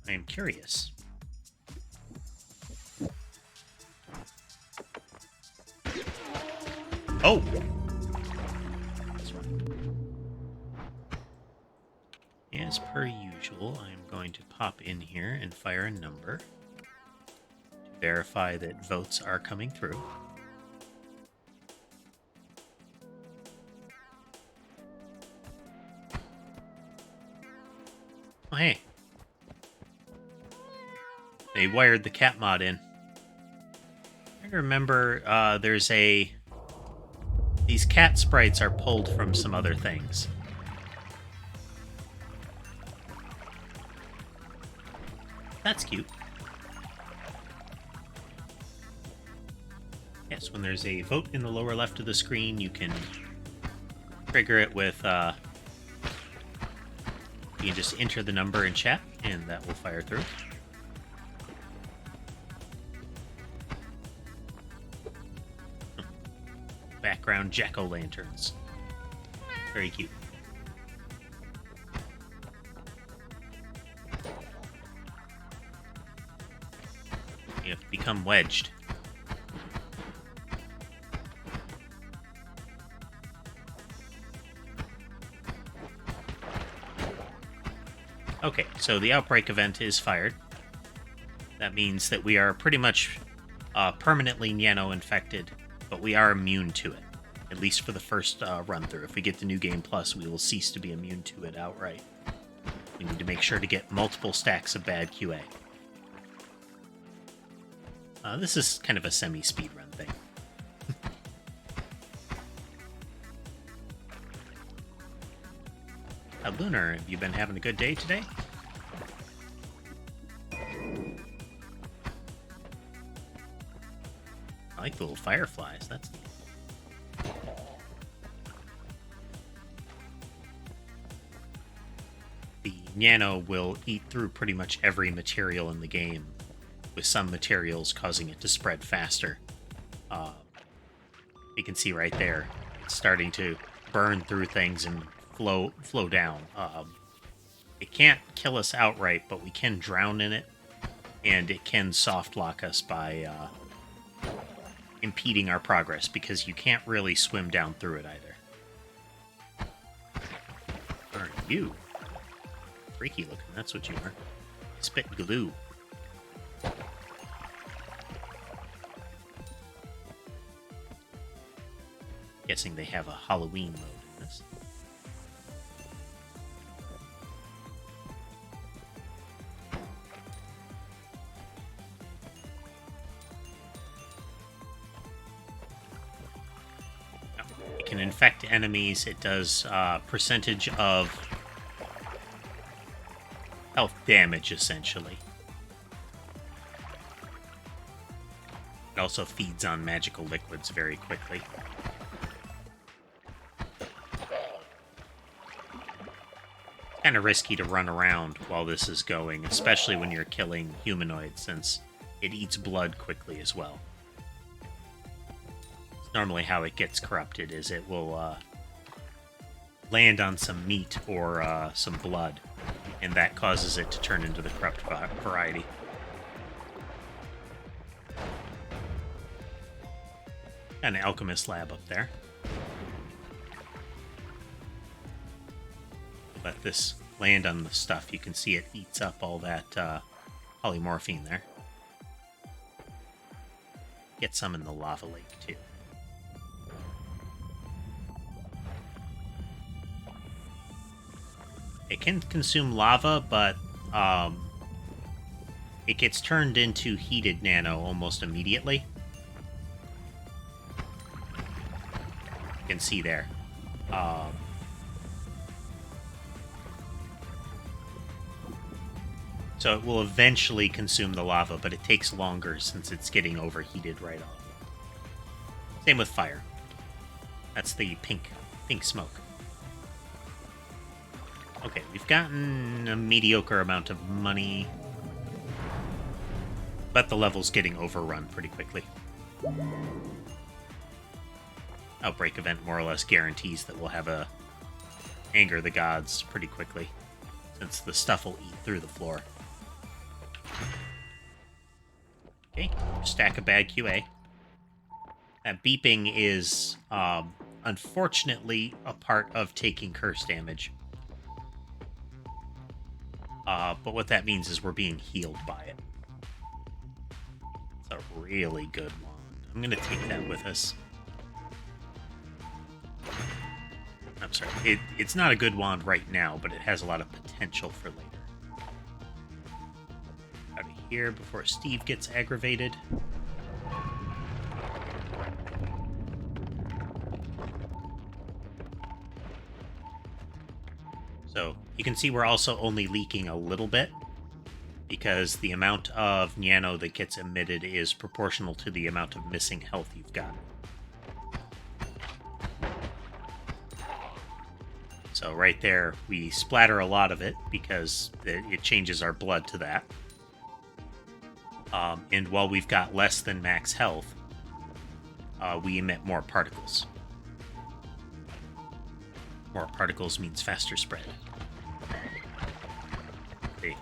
I am curious. Oh! This one. As per usual, I am going to pop in here and fire a number to verify that votes are coming through. Oh, hey. They wired the cat mod in. I remember there's a... These cat sprites are pulled from some other things. That's cute. Yes, when there's a vote in the lower left of the screen, you can trigger it with... you can just enter the number in chat, and that will fire through. Background jack-o'-lanterns. Very cute. You have become wedged. Okay, so the outbreak event is fired. That means that we are pretty much permanently nano-infected, but we are immune to it, at least for the first run-through. If we get the New Game Plus, we will cease to be immune to it outright. We need to make sure to get multiple stacks of bad QA. This is kind of a semi-speedrun thing. Lunar, have you been having a good day today? I like the little fireflies. That's neat. The Nano will eat through pretty much every material in the game, with some materials causing it to spread faster. You can see right there, it's starting to burn through things and flow down. It can't kill us outright, but we can drown in it, and it can soft lock us by impeding our progress, because you can't really swim down through it either. Are you? Freaky looking, that's what you are. Spit glue. Guessing they have a Halloween mode in this. It can infect enemies. It does percentage of health damage, essentially. It also feeds on magical liquids very quickly. Kind of risky to run around while this is going, especially when you're killing humanoids, since it eats blood quickly as well. It's normally how it gets corrupted, is it will land on some meat or some blood, and that causes it to turn into the corrupt variety. Got an alchemist lab up there. Let this land on the stuff. You can see it eats up all that polymorphine there. Get some in the lava lake, too. It can consume lava, but it gets turned into heated nano almost immediately. You can see there. So it will eventually consume the lava, but it takes longer since it's getting overheated right off. Same with fire. That's the pink smoke. Okay, we've gotten a mediocre amount of money, but the level's getting overrun pretty quickly. Outbreak event more or less guarantees that we'll have a anger the gods pretty quickly, since the stuff will eat through the floor. Okay, stack a bad QA. That beeping is, unfortunately, a part of taking curse damage. But what that means is we're being healed by it. It's a really good wand. I'm going to take that with us. I'm sorry. It's not a good wand right now, but it has a lot of potential for later. Out of here before Steve gets aggravated. So you can see we're also only leaking a little bit because the amount of Nyano that gets emitted is proportional to the amount of missing health you've got. So right there, we splatter a lot of it because it changes our blood to that. And while we've got less than max health, we emit more particles. More particles means faster spread. Okay.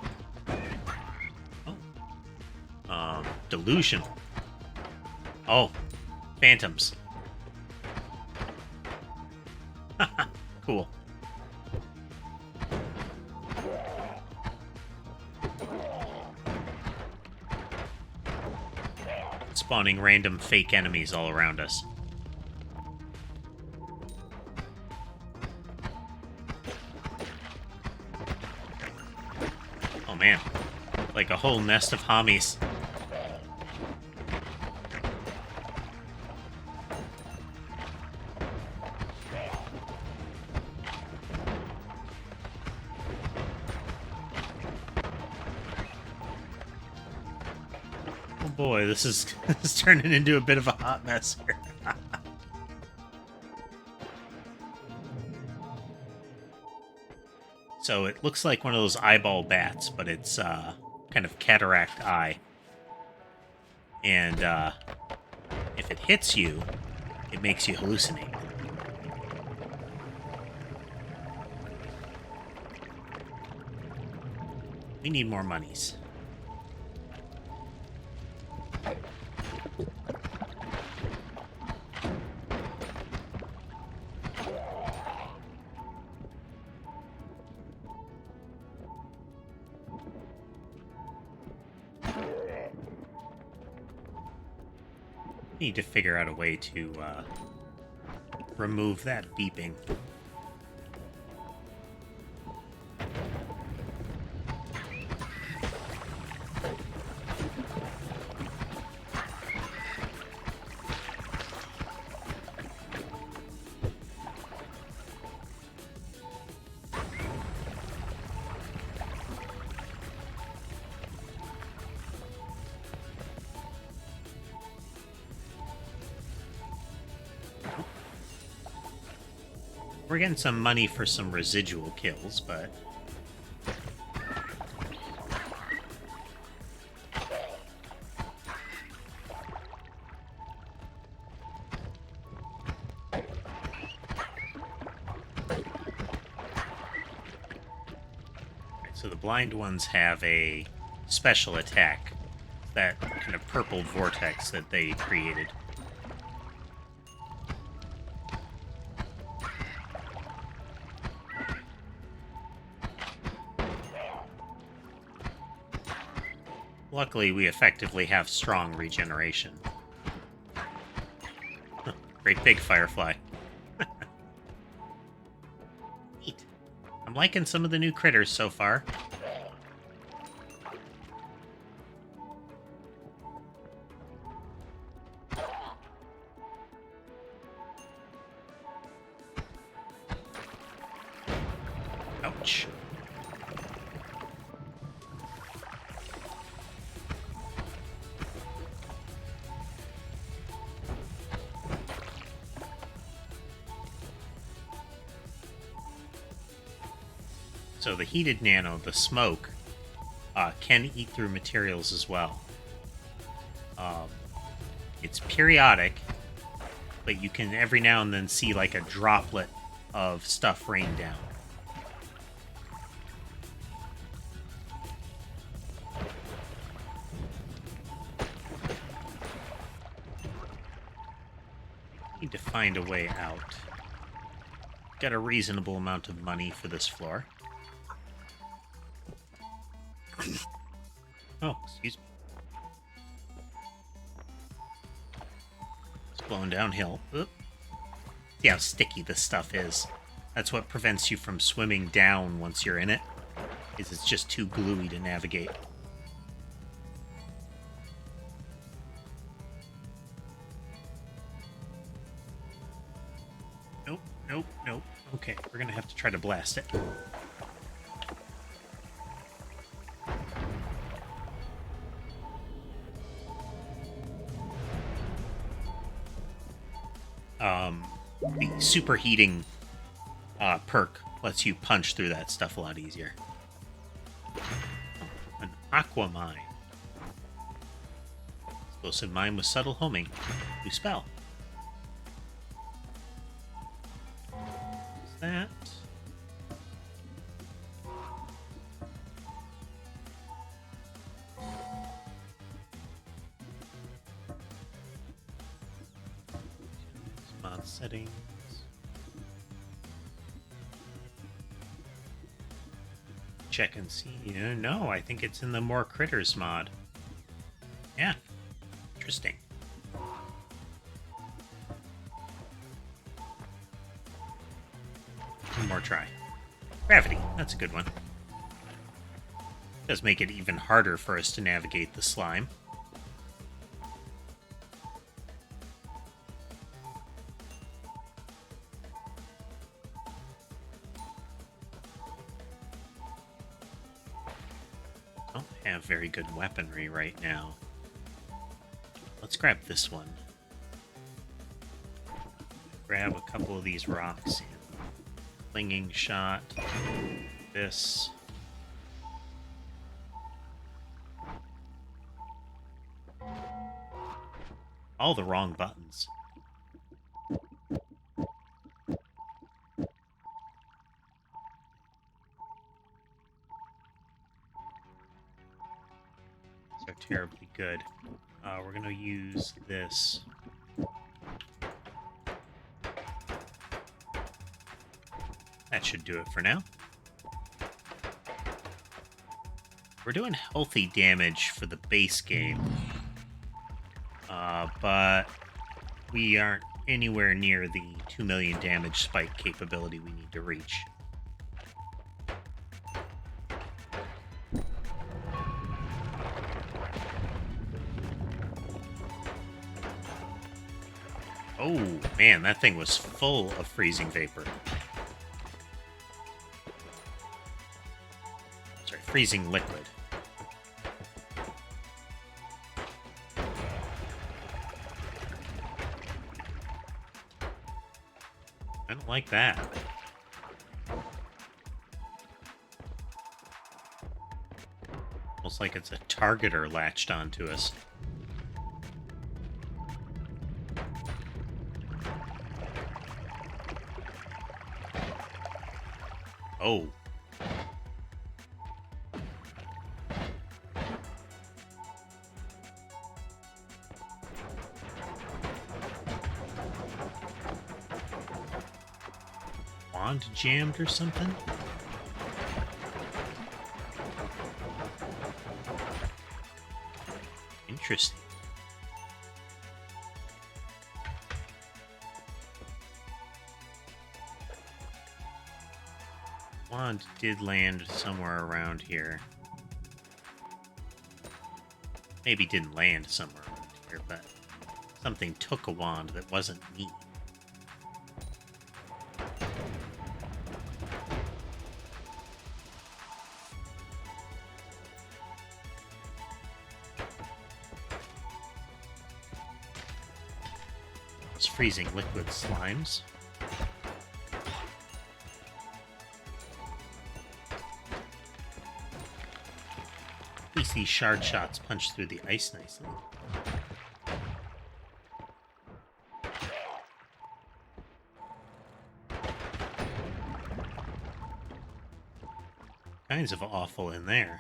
Oh. Delusional. Oh, phantoms. Cool. Spawning random fake enemies all around us. Oh man, like a whole nest of homies. Oh boy, this is turning into a bit of a hot mess here. So it looks like one of those eyeball bats, but it's kind of cataract eye. And if it hits you, it makes you hallucinate. We need more monies. Need to figure out a way to remove that beeping. We're getting some money for some residual kills, but... So the blind ones have a special attack, that kind of purple vortex that they created. Luckily, we effectively have strong regeneration. Great big firefly. Neat. I'm liking some of the new critters so far. Ouch. So the heated nano, the smoke, can eat through materials as well. It's periodic, but you can every now and then see like a droplet of stuff rain down. Need to find a way out. Got a reasonable amount of money for this floor. Oh, excuse me. It's blowing downhill. Oop. See how sticky this stuff is. That's what prevents you from swimming down once you're in it, is it's just too gluey to navigate. Nope, nope, nope. Okay, we're gonna have to try to blast it. The superheating perk lets you punch through that stuff a lot easier. An aqua mine. Explosive mine with subtle homing. New spell. What's that? Mod settings. Check and see. No, I think it's in the More Critters mod. Yeah. Interesting. One more try. Gravity. That's a good one. Does make it even harder for us to navigate the slime. Don't have very good weaponry right now. Let's grab this one. Grab a couple of these rocks. Flinging shot. This. All the wrong buttons. So terribly good. We're going to use this. That should do it for now. We're doing healthy damage for the base game. But we aren't anywhere near the 2 million damage spike capability we need to reach. Oh, man, that thing was full of freezing vapor. Sorry, freezing liquid. I don't like that. Almost like it's a targeter latched onto us. Oh. Wand jammed or something? Interesting. Wand did land somewhere around here. Maybe didn't land somewhere around here, but something took a wand that wasn't me. Those freezing liquid slimes. At least these shard shots punch through the ice nicely. Kinds of awful in there.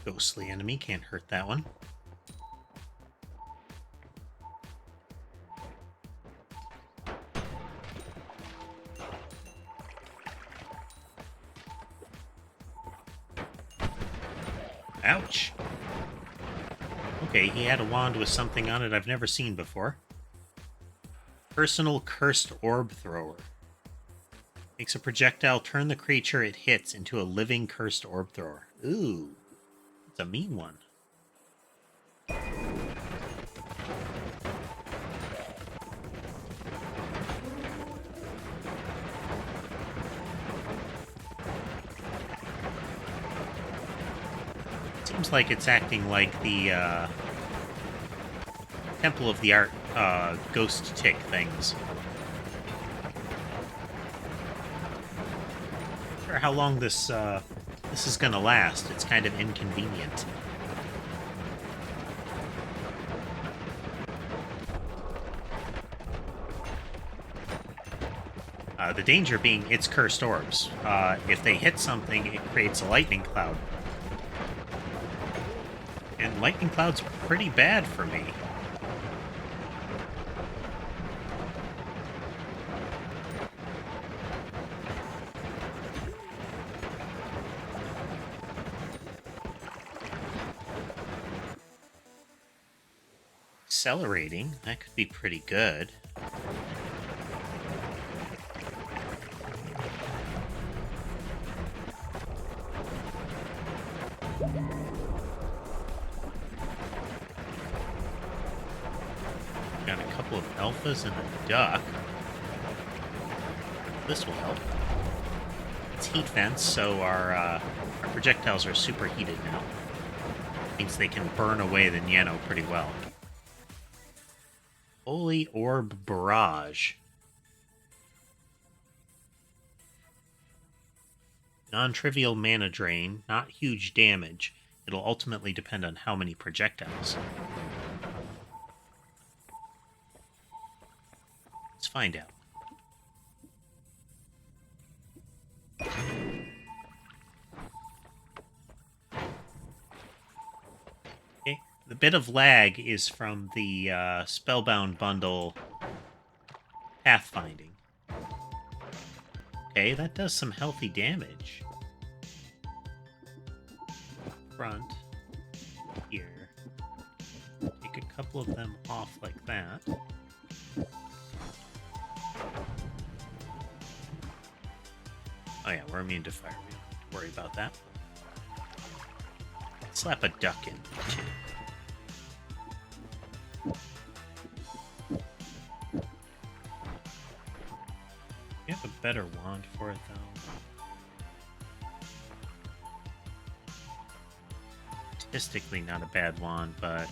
Ghostly enemy, can't hurt that one. Ouch. Okay, he had a wand with something on it I've never seen before. Personal Cursed Orb Thrower. Makes a projectile turn the creature it hits into a living Cursed Orb Thrower. Ooh, it's a mean one. Seems like it's acting like the Temple of the Art ghost tick things. Not sure how long this is gonna last. It's kind of inconvenient. The danger being it's cursed orbs. If they hit something, it creates a lightning cloud. And lightning cloud's pretty bad for me. Accelerating, that could be pretty good. Got a couple of alphas and a duck. This will help. It's heat vents, so our projectiles are superheated now. Means they can burn away the Nano pretty well. Holy Orb Barrage. Non-trivial mana drain, not huge damage. It'll ultimately depend on how many projectiles. Let's find out. Okay, the bit of lag is from the Spellbound bundle pathfinding. Okay, that does some healthy damage. Front. Here. Take a couple of them off like that. Oh yeah, we're immune to fire. We don't have to worry about that. Slap a duck in, too. You have a better wand for it, though. Statistically, not a bad wand, but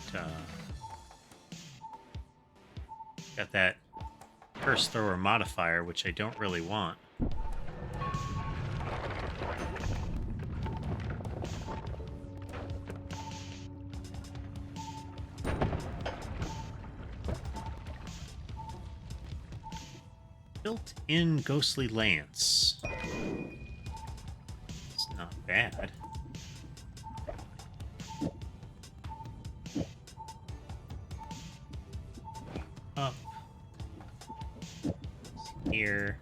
got that Curse Thrower modifier, which I don't really want. Built-in Ghostly Lance. It's not bad. Up. Here.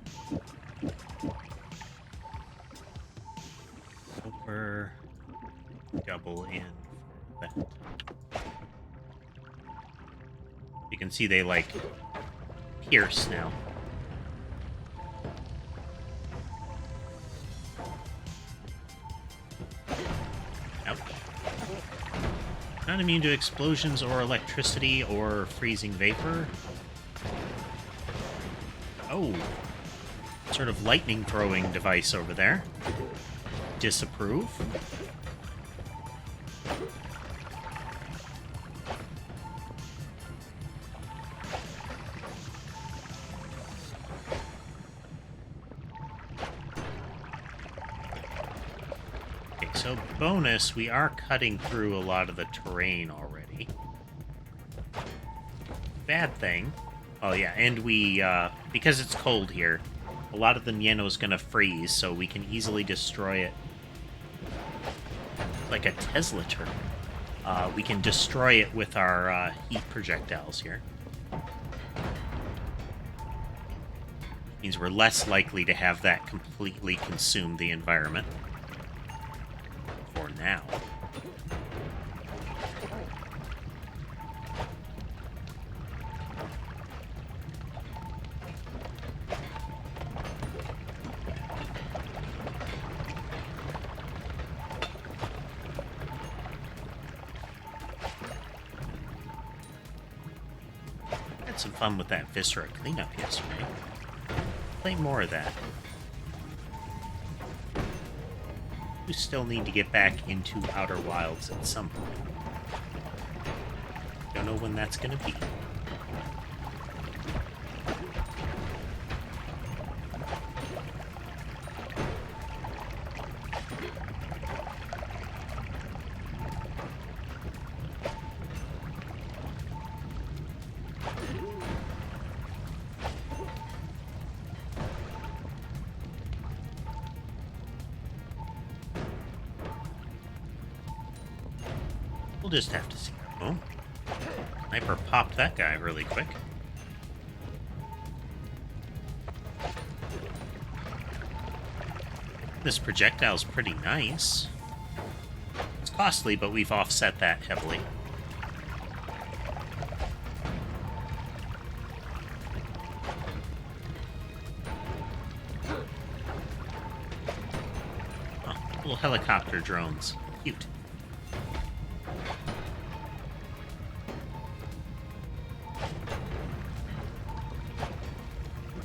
Over. Double in for that. You can see they, like, pierce now. Not immune to explosions or electricity or freezing vapor. Oh. Sort of lightning throwing device over there. Disapprove. So bonus, we are cutting through a lot of the terrain already. Bad thing. Oh yeah, and we, because it's cold here, a lot of the Nieno's gonna freeze, so we can easily destroy it like a Tesla turret. We can destroy it with our heat projectiles here. Means we're less likely to have that completely consume the environment. For now. Had some fun with that Viscera cleanup yesterday. Play more of that. We still need to get back into Outer Wilds at some point. Don't know when that's going to be. We'll just have to see. Oh. Sniper popped that guy really quick. This projectile's pretty nice. It's costly, but we've offset that heavily. Oh, little helicopter drones. Cute.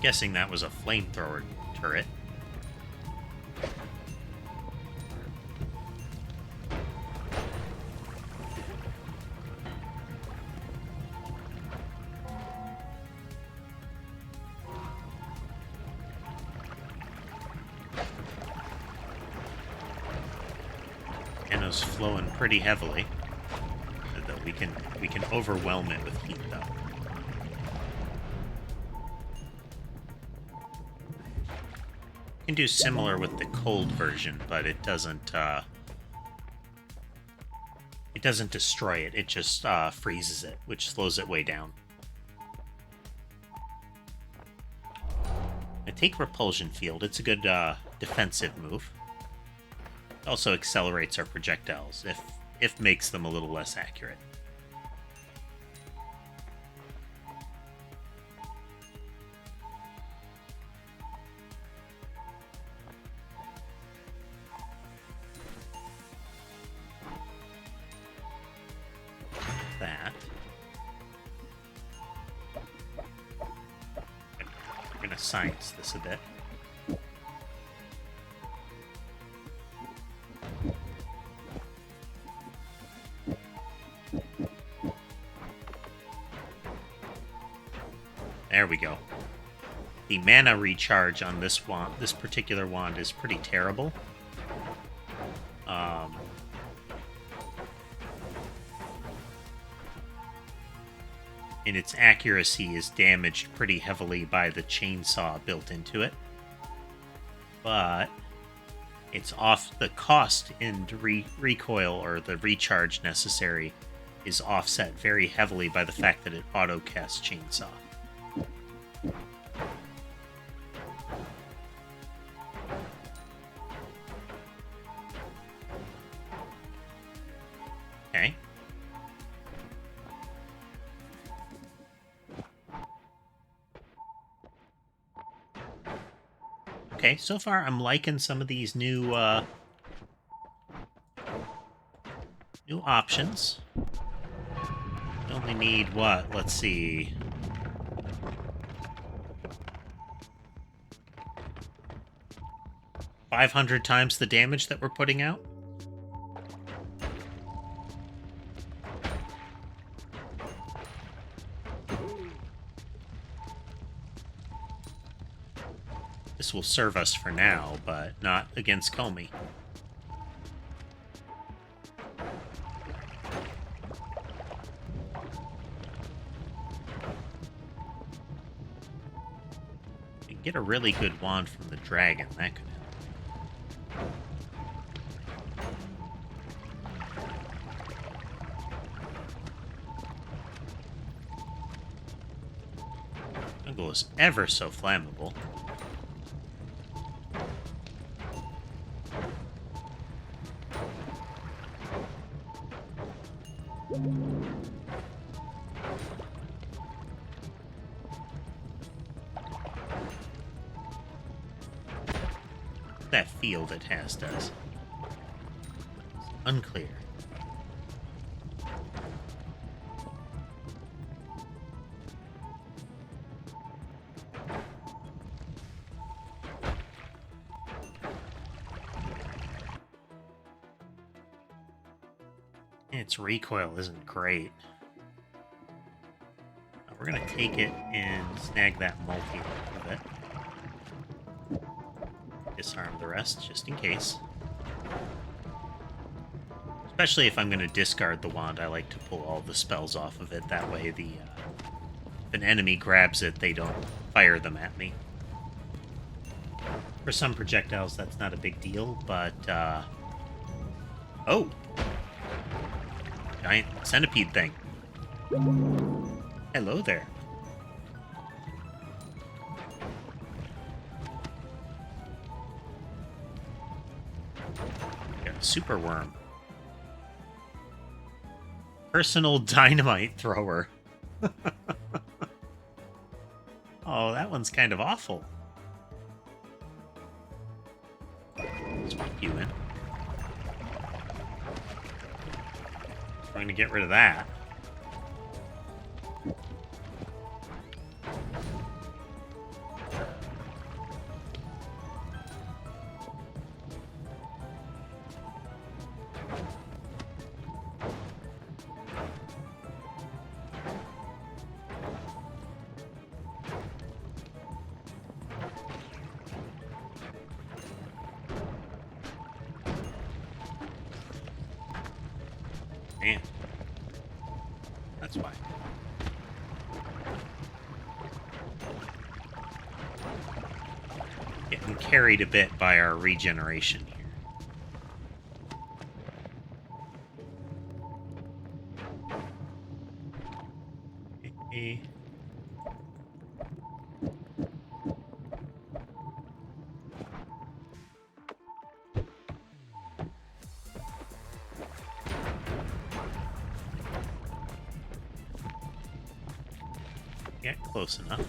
Guessing that was a flamethrower turret. Nano's flowing pretty heavily. So that we can overwhelm it with heat though. Can do similar with the cold version, but it doesn't destroy it. It just freezes it, which slows it way down. I take Repulsion Field. It's a good defensive move. It also accelerates our projectiles, if makes them a little less accurate. That. We're gonna science this a bit. There we go. The mana recharge on this wand, this particular wand, is pretty terrible. And its accuracy is damaged pretty heavily by the chainsaw built into it. But it's off the cost in recoil, or the recharge necessary, is offset very heavily by the fact that it auto-casts chainsaw. Okay. Okay, so far I'm liking some of these new options. We only need what? Let's see. $500 times the damage that we're putting out? This will serve us for now, but not against Comey. You can get a really good wand from the dragon. That could help. tool is ever so flammable. That field it has does. It's unclear. Its recoil isn't great. We're gonna take it and snag that multi a little bit. Disarm the rest, just in case. Especially if I'm gonna discard the wand, I like to pull all the spells off of it. That way, if an enemy grabs it, they don't fire them at me. For some projectiles, that's not a big deal, but, oh! Giant centipede thing. Hello there. Got a super worm. Personal dynamite thrower. Oh, that one's kind of awful. Swap you in. I'm going to get rid of that. Man, that's why. Getting carried a bit by our regeneration here. Okay. Yeah, close enough.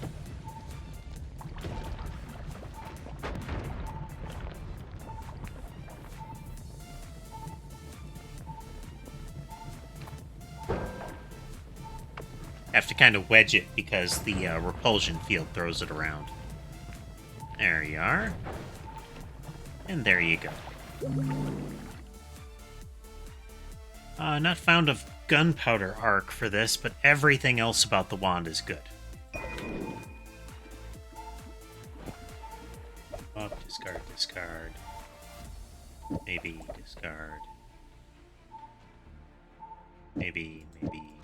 Have to kind of wedge it because the repulsion field throws it around. There you are. And there you go. Not found a gunpowder arc for this, but everything else about the wand is good. Up, discard, discard. Maybe discard. Maybe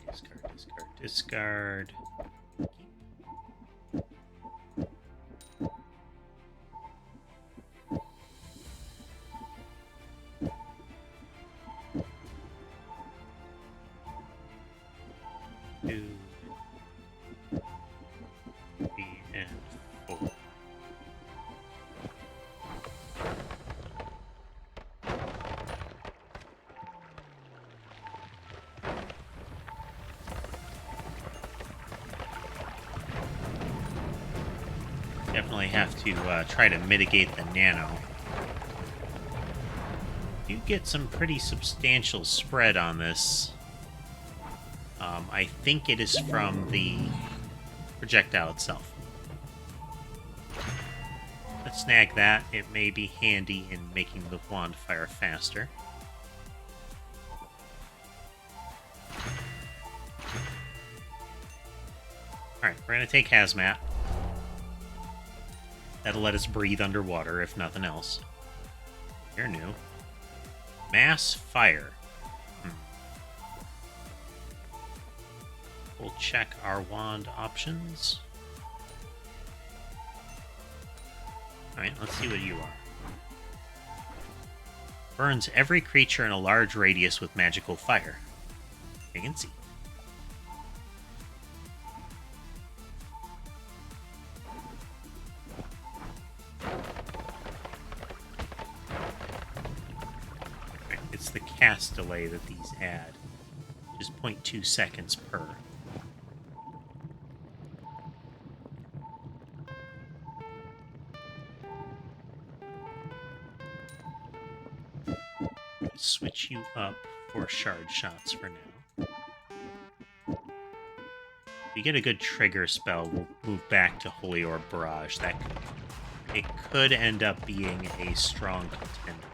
discard, discard, discard. Two, three, and four. Definitely have to try to mitigate the nano. You get some pretty substantial spread on this. I think it is from the projectile itself. Let's snag that. It may be handy in making the wand fire faster. Alright, we're going to take Hazmat. That'll let us breathe underwater, if nothing else. You're new. Mass fire. We'll check our wand options. Alright, let's see what you are. Burns every creature in a large radius with magical fire. You can see. it's the cast delay that these add, which is 0.2 seconds per. Switch you up for shard shots for now. If you get a good trigger spell, we'll move back to Holy Orb Barrage. It could end up being a strong contender.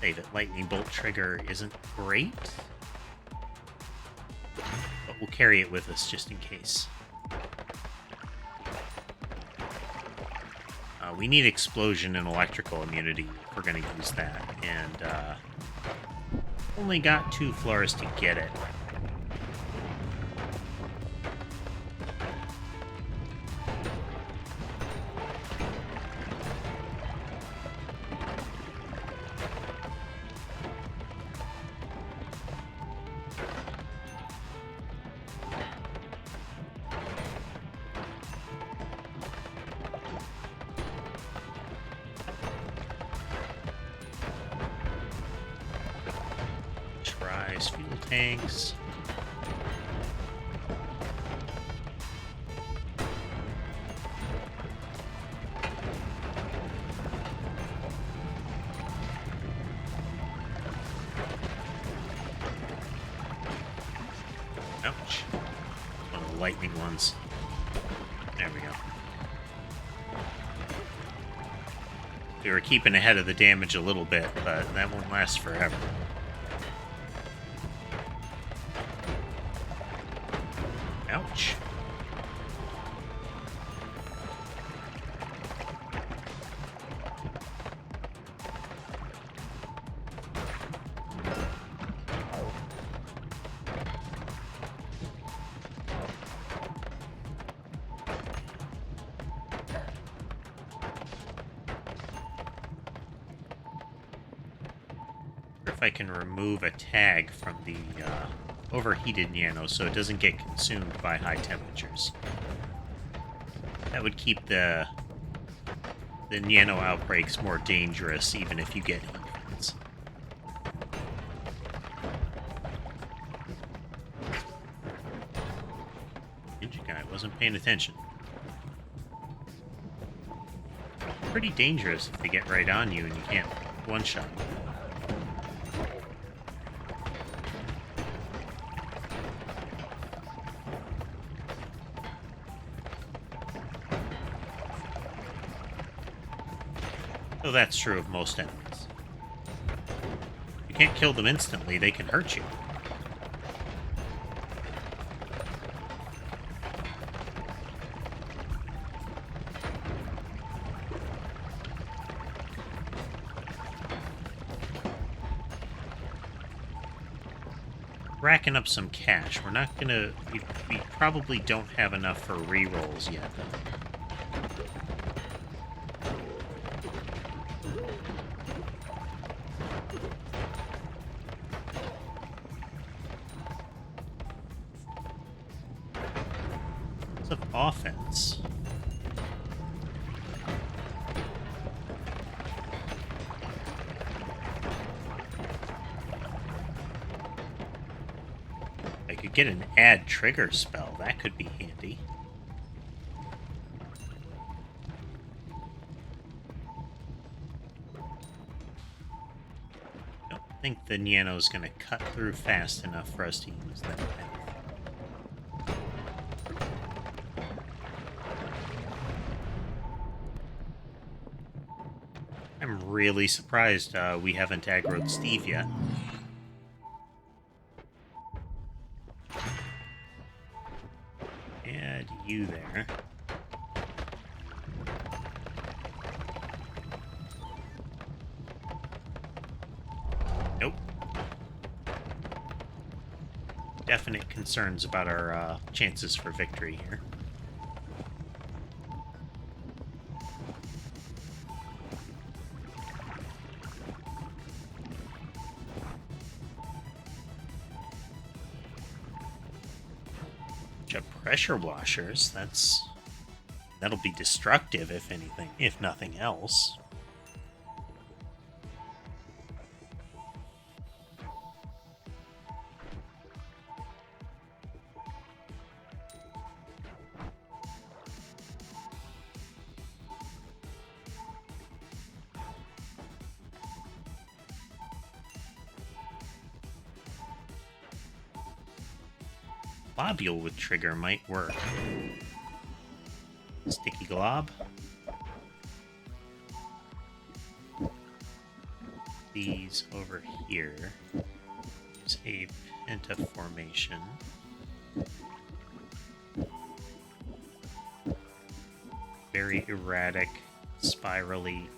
Save it. Lightning Bolt trigger isn't great, but we'll carry it with us just in case. We need Explosion and Electrical Immunity if we're going to use that, and only got 2 floors to get it. Fuel tanks. Ouch. One of the lightning ones. There we go. We were keeping ahead of the damage a little bit, but that won't last forever. Ouch. If I can remove a tag from the overheated Nano so it doesn't get consumed by high temperatures. That would keep the Nano outbreaks more dangerous even if you get heat events. Ninja guy wasn't paying attention. Pretty dangerous if they get right on you and you can't one-shot them. So that's true of most enemies. You can't kill them instantly, they can hurt you. Racking up some cash. We're not gonna... We probably don't have enough for rerolls yet, though. Of offense. I could get an add trigger spell. That could be handy. I don't think the Nano's going to cut through fast enough for us to use that path. I'm really surprised we haven't aggroed Steve yet. Add you there. Nope. Definite concerns about our chances for victory here. Pressure washers, that's That'll be destructive, if anything, if nothing else. Globule with trigger might work. Sticky glob. These over here. Use a penta formation. Very erratic, spirally.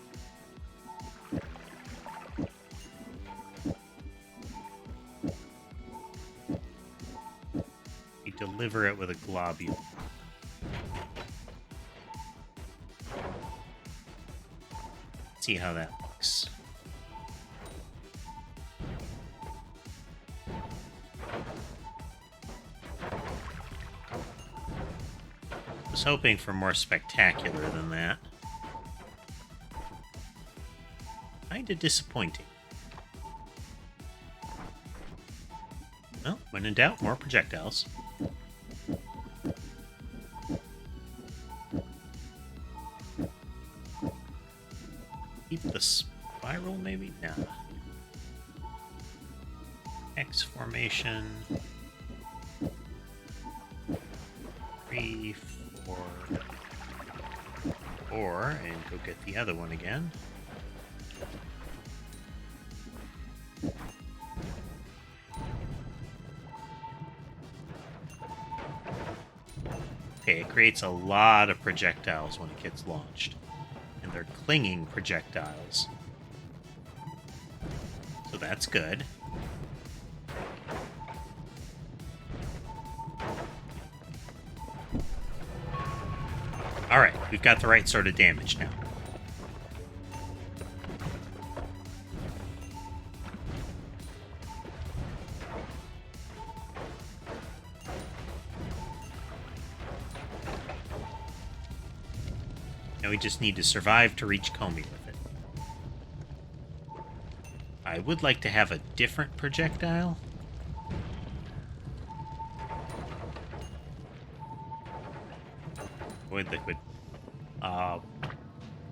You deliver it with a globule. See how that looks. I was hoping for more spectacular than that. Kinda disappointing. Well, when in doubt, more projectiles. Keep the spiral, maybe? Nah. X formation. 3, 4, 4, and go get the other one again. Okay, it creates a lot of projectiles when it gets launched. And they're clinging projectiles. So that's good. Alright, we've got the right sort of damage now. Now we just need to survive to reach Comey with it. I would like to have a different projectile. Void liquid.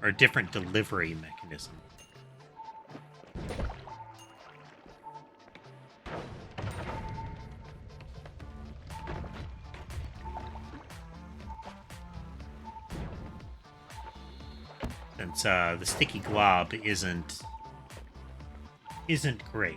Or a different delivery mechanism. Since the sticky glob isn't great.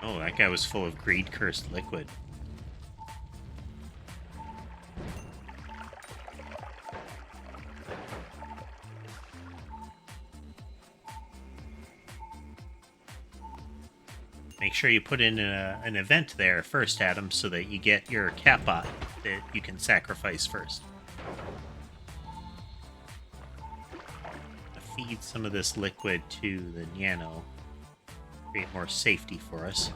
Oh, that guy was full of greed-cursed liquid. Make sure you put in an event there first, Adam, so that you get your catbot that you can sacrifice first. Feed some of this liquid to the Nano. Create more safety for us.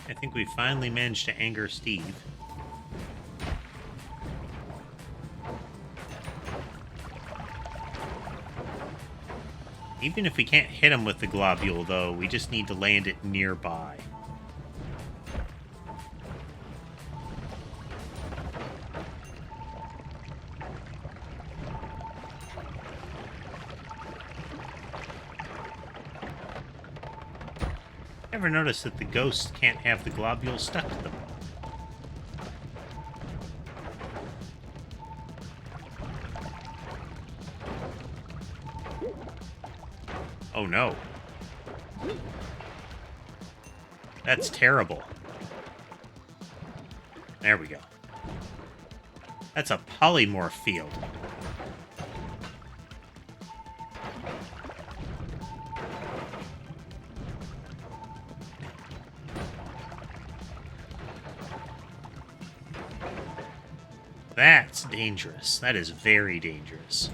I think we finally managed to anger Steve. Even if we can't hit him with the globule, though, we just need to land it nearby. Ever notice that the ghosts can't have the globule stuck to them? Oh no. That's terrible. There we go. That's a polymorph field. That's dangerous. That is very dangerous.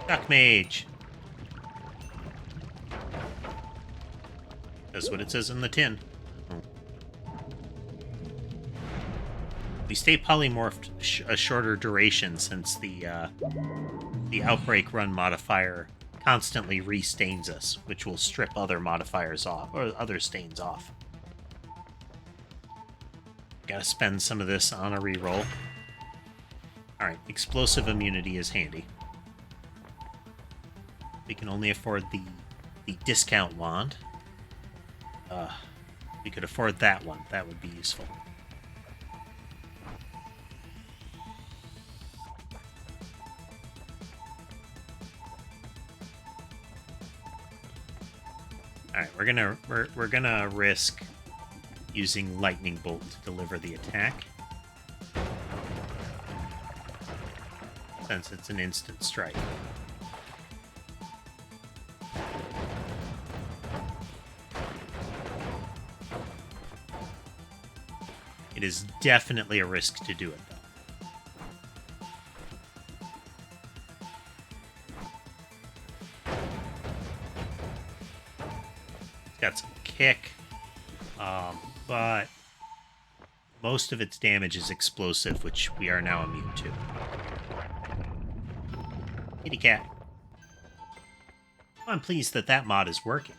Duck Mage. That's what it says in the tin. We stay polymorphed a shorter duration since the Outbreak Run modifier constantly restains us, which will strip other modifiers off, or other stains off. Gotta spend some of this on a reroll. Alright, explosive immunity is handy. We can only afford the discount wand. We could afford that one. That would be useful. Alright, we're gonna risk using Lightning Bolt to deliver the attack, since it's an instant strike. It is definitely a risk to do it, though. It's got some kick, but most of its damage is explosive, which we are now immune to. Kitty cat. I'm pleased that that mod is working.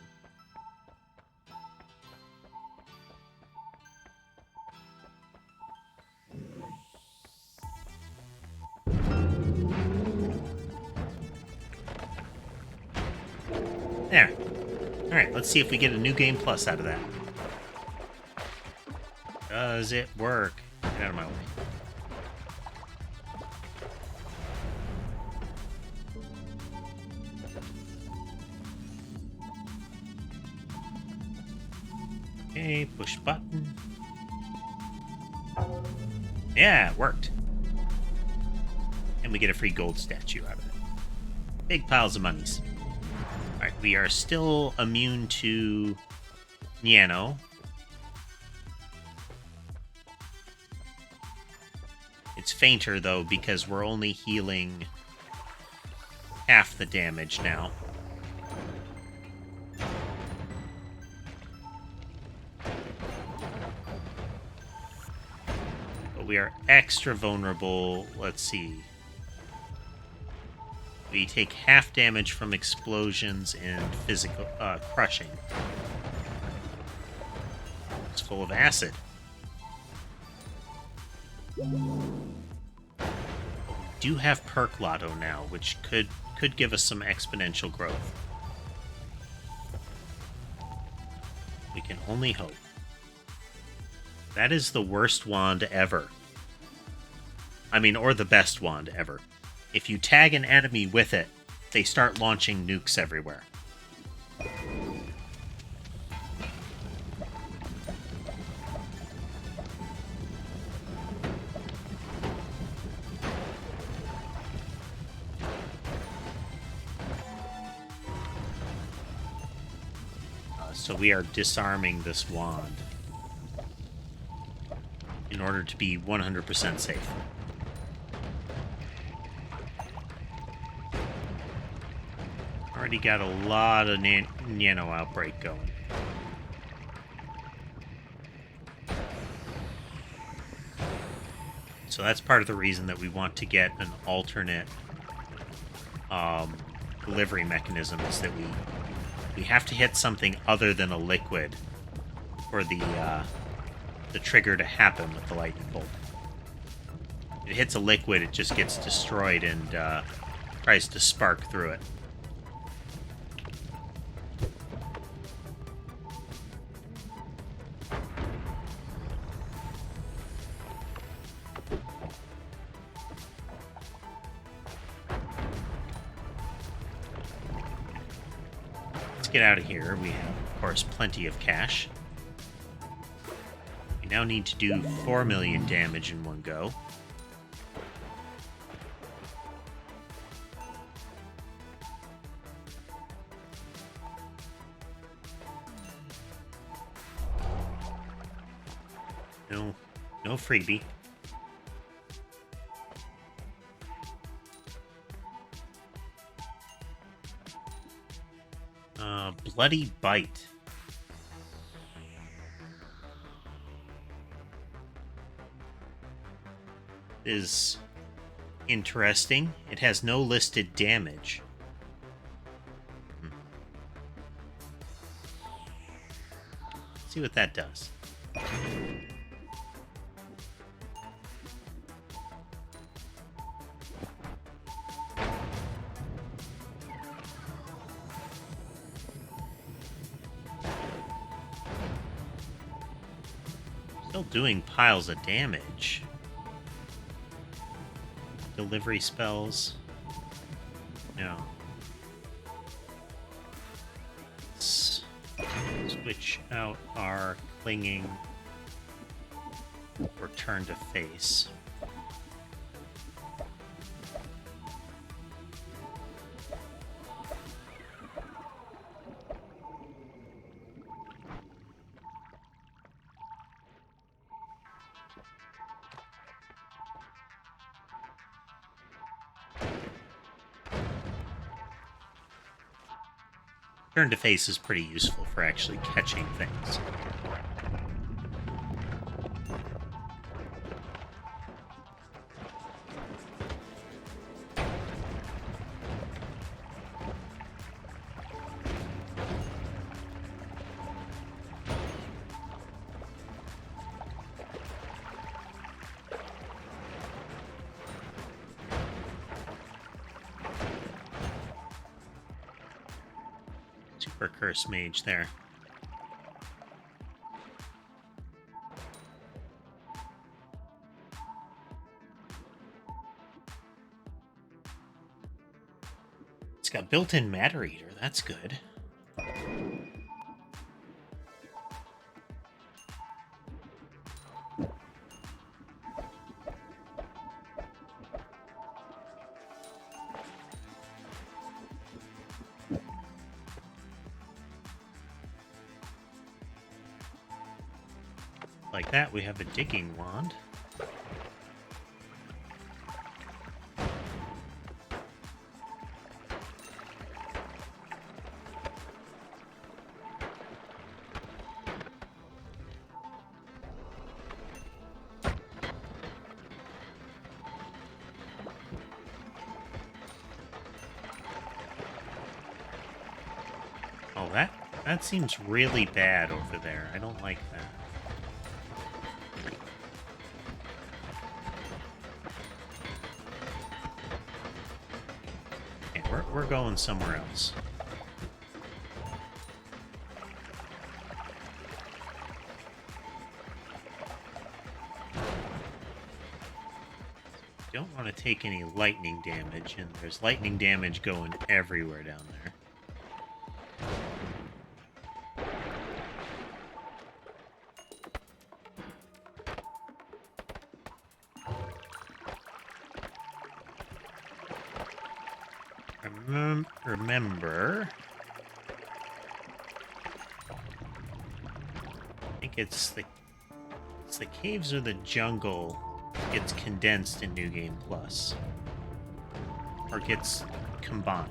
There. Alright, let's see if we get a new game plus out of that. Does it work? Get out of my way. Okay, push button. Yeah, it worked. And we get a free gold statue out of it. Big piles of monies. Alright, we are still immune to Niano. It's fainter, though, because we're only healing half the damage now. But we are extra vulnerable. Let's see. We take half damage from explosions and physical crushing. It's full of acid. We do have Perk Lotto now, which could give us some exponential growth. We can only hope. That is the worst wand ever. I mean, or the best wand ever. If you tag an enemy with it, they start launching nukes everywhere. So we are disarming this wand in order to be 100% safe. Already got a lot of Nano outbreak going. So that's part of the reason that we want to get an alternate delivery mechanism, is that we have to hit something other than a liquid for the trigger to happen with the lightning bolt. If it hits a liquid, it just gets destroyed and tries to spark through it. get out of here. We have, of course, plenty of cash. We now need to do 4 million damage in one go. No freebie. Bloody Bite. Is interesting. It has no listed damage. Let's see what that does. Still doing piles of damage. Delivery spells. No. Let's switch out our clinging or turn to face. Turn to face is pretty useful for actually catching things. Super curse mage there. It's got built-in matter eater, that's good. Like that, we have a digging wand. Oh, that seems really bad over there. I don't like that. We're going somewhere else. Don't want to take any lightning damage, and there's lightning damage going everywhere down there. Remember, I think it's the caves or the jungle gets condensed in New Game Plus, or gets combined.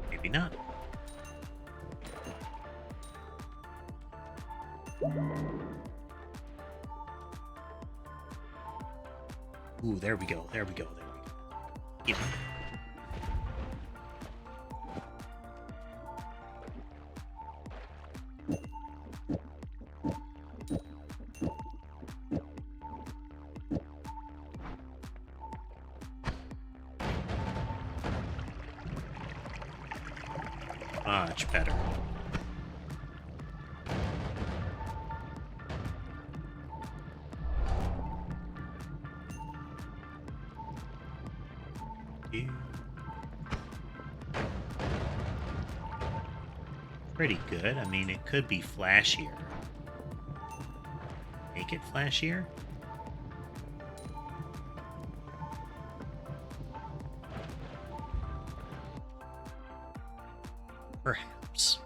Maybe not. Ooh, there we go. There we go. There we go. Yep. Much better. Pretty good. I mean, it could be flashier. Make it flashier? Perhaps.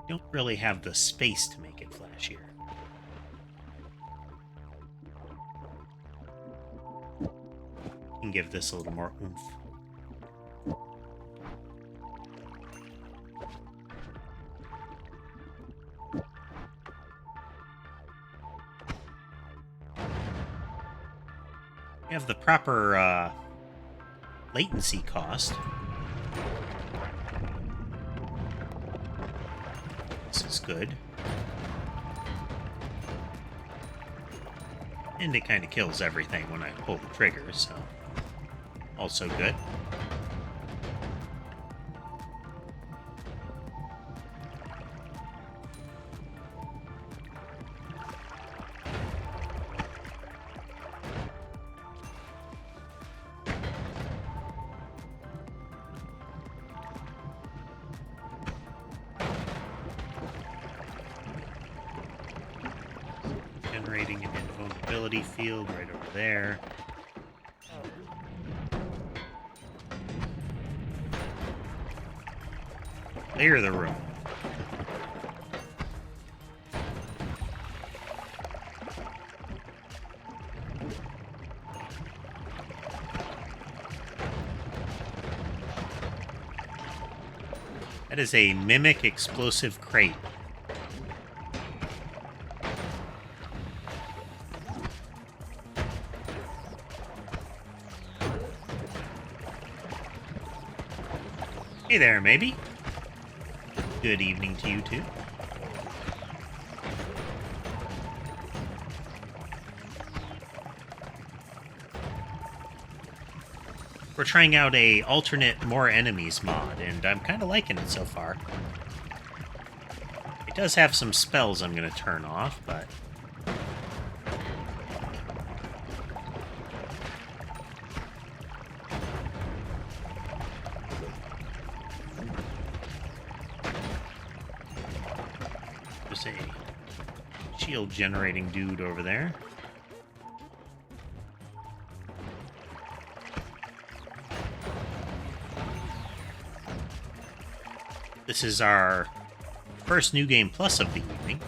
Don't really have the space to make it flashier. Can give this a little more oomph. We have the proper latency cost. This is good. And it kind of kills everything when I pull the trigger, so also good. Generating an invulnerability field right over there. Clear the room. That is a mimic explosive crate. Hey there, maybe. Good evening to you, too. We're trying out a alternate more enemies mod, and I'm kind of liking it so far. It does have some spells I'm going to turn off, but... there's a shield generating dude over there. This is our first New Game Plus of the evening.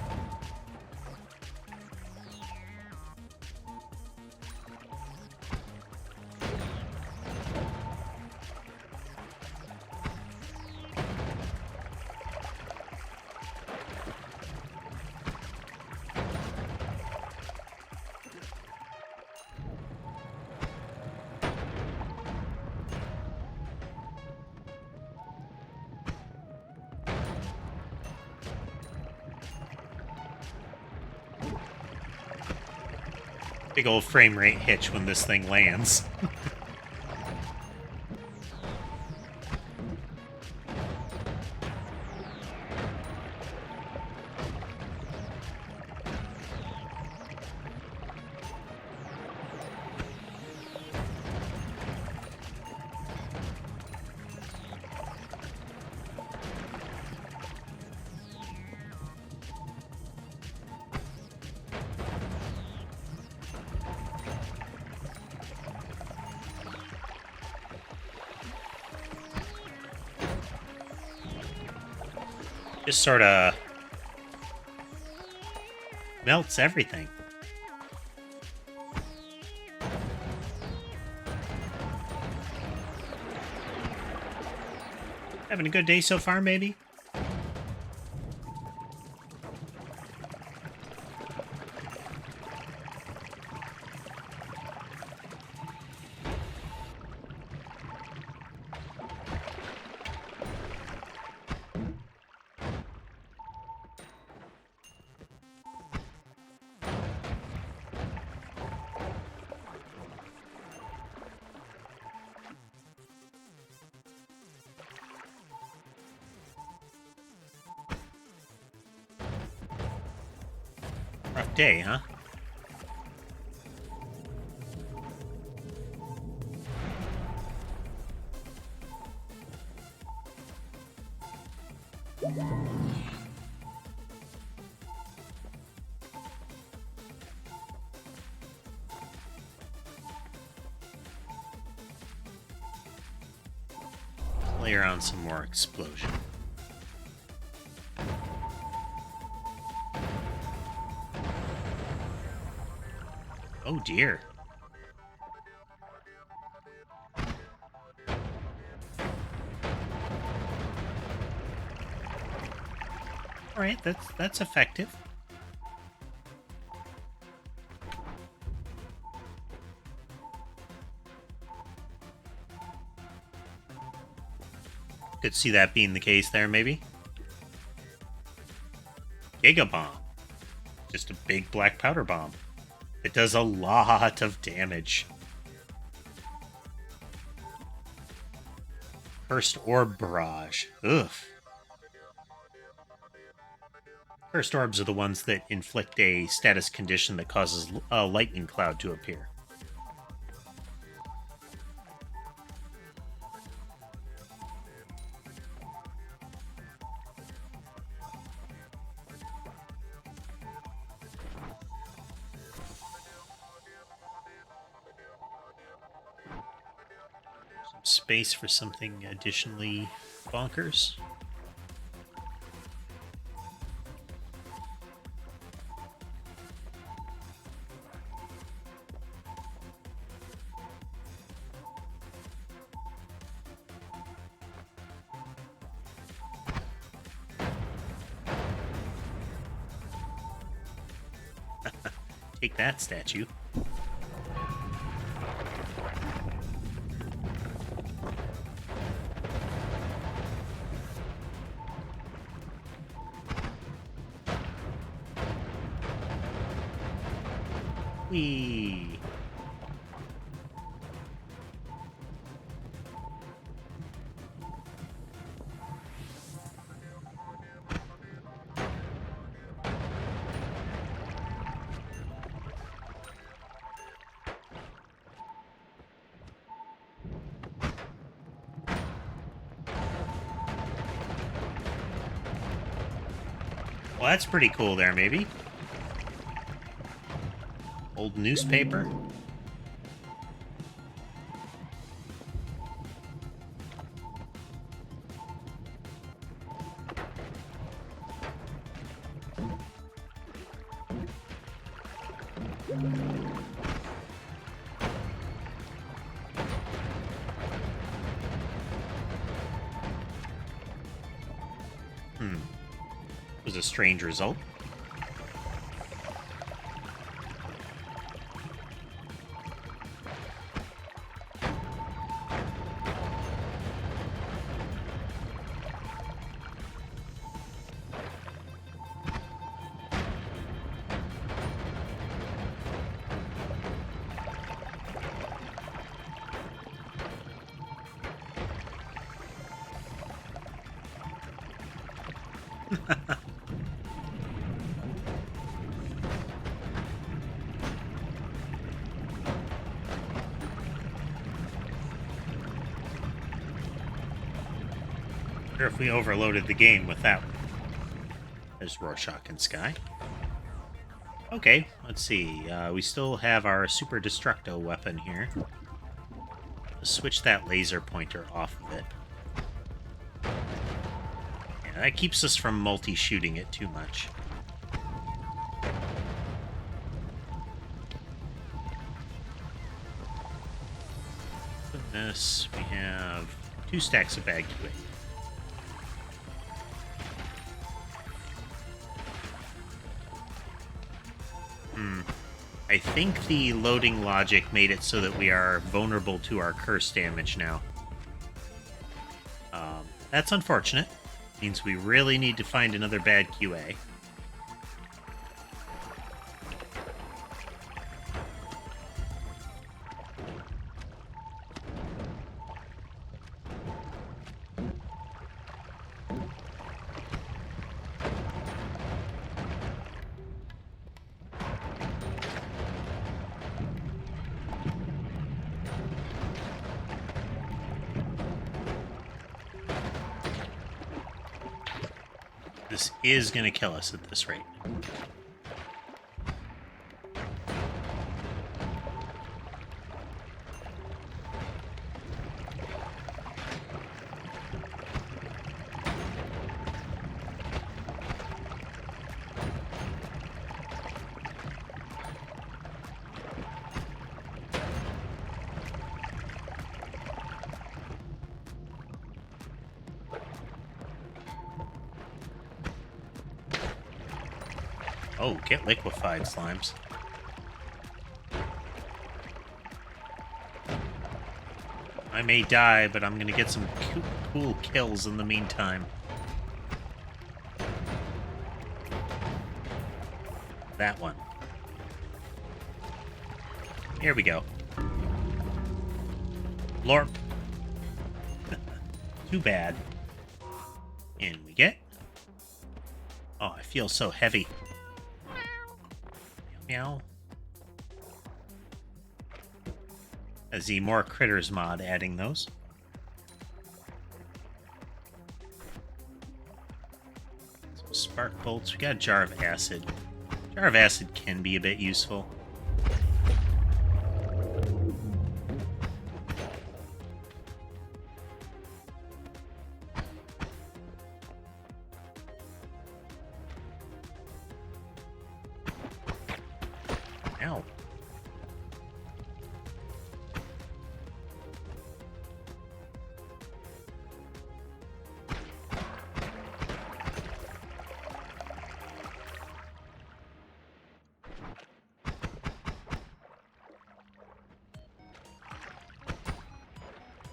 Big old frame rate hitch when this thing lands. Just sort of melts everything. Having a good day so far, maybe? Rough day, huh? Layer on some more explosion. Oh dear. All right, that's effective. Could see that being the case there, maybe. Giga Bomb. Just a big black powder bomb. It does a lot of damage. Cursed Orb Barrage. Ugh. Cursed Orbs are the ones that inflict a status condition that causes a lightning cloud to appear. Space for something additionally bonkers. Take that, statue. Whee! Well, that's pretty cool there, maybe. Old newspaper. Was a strange result. Or if we overloaded the game with that one. There's Rorschach and Sky. Okay, let's see. We still have our Super Destructo weapon here. Let's switch that laser pointer off of it. Yeah, that keeps us from multi-shooting it too much. With this, we have 2 stacks of bag QA. I think the loading logic made it so that we are vulnerable to our curse damage now. That's unfortunate. Means we really need to find another bad QA. This is going to kill us at this rate. Oh, get liquefied, slimes. I may die, but I'm gonna get some cool kills in the meantime. That one. Here we go. Lorp. Too bad. In we get. Oh, I feel so heavy. Meow. As the More Critters mod adding those. Some spark bolts. We got a jar of acid. Jar of acid can be a bit useful. Ow.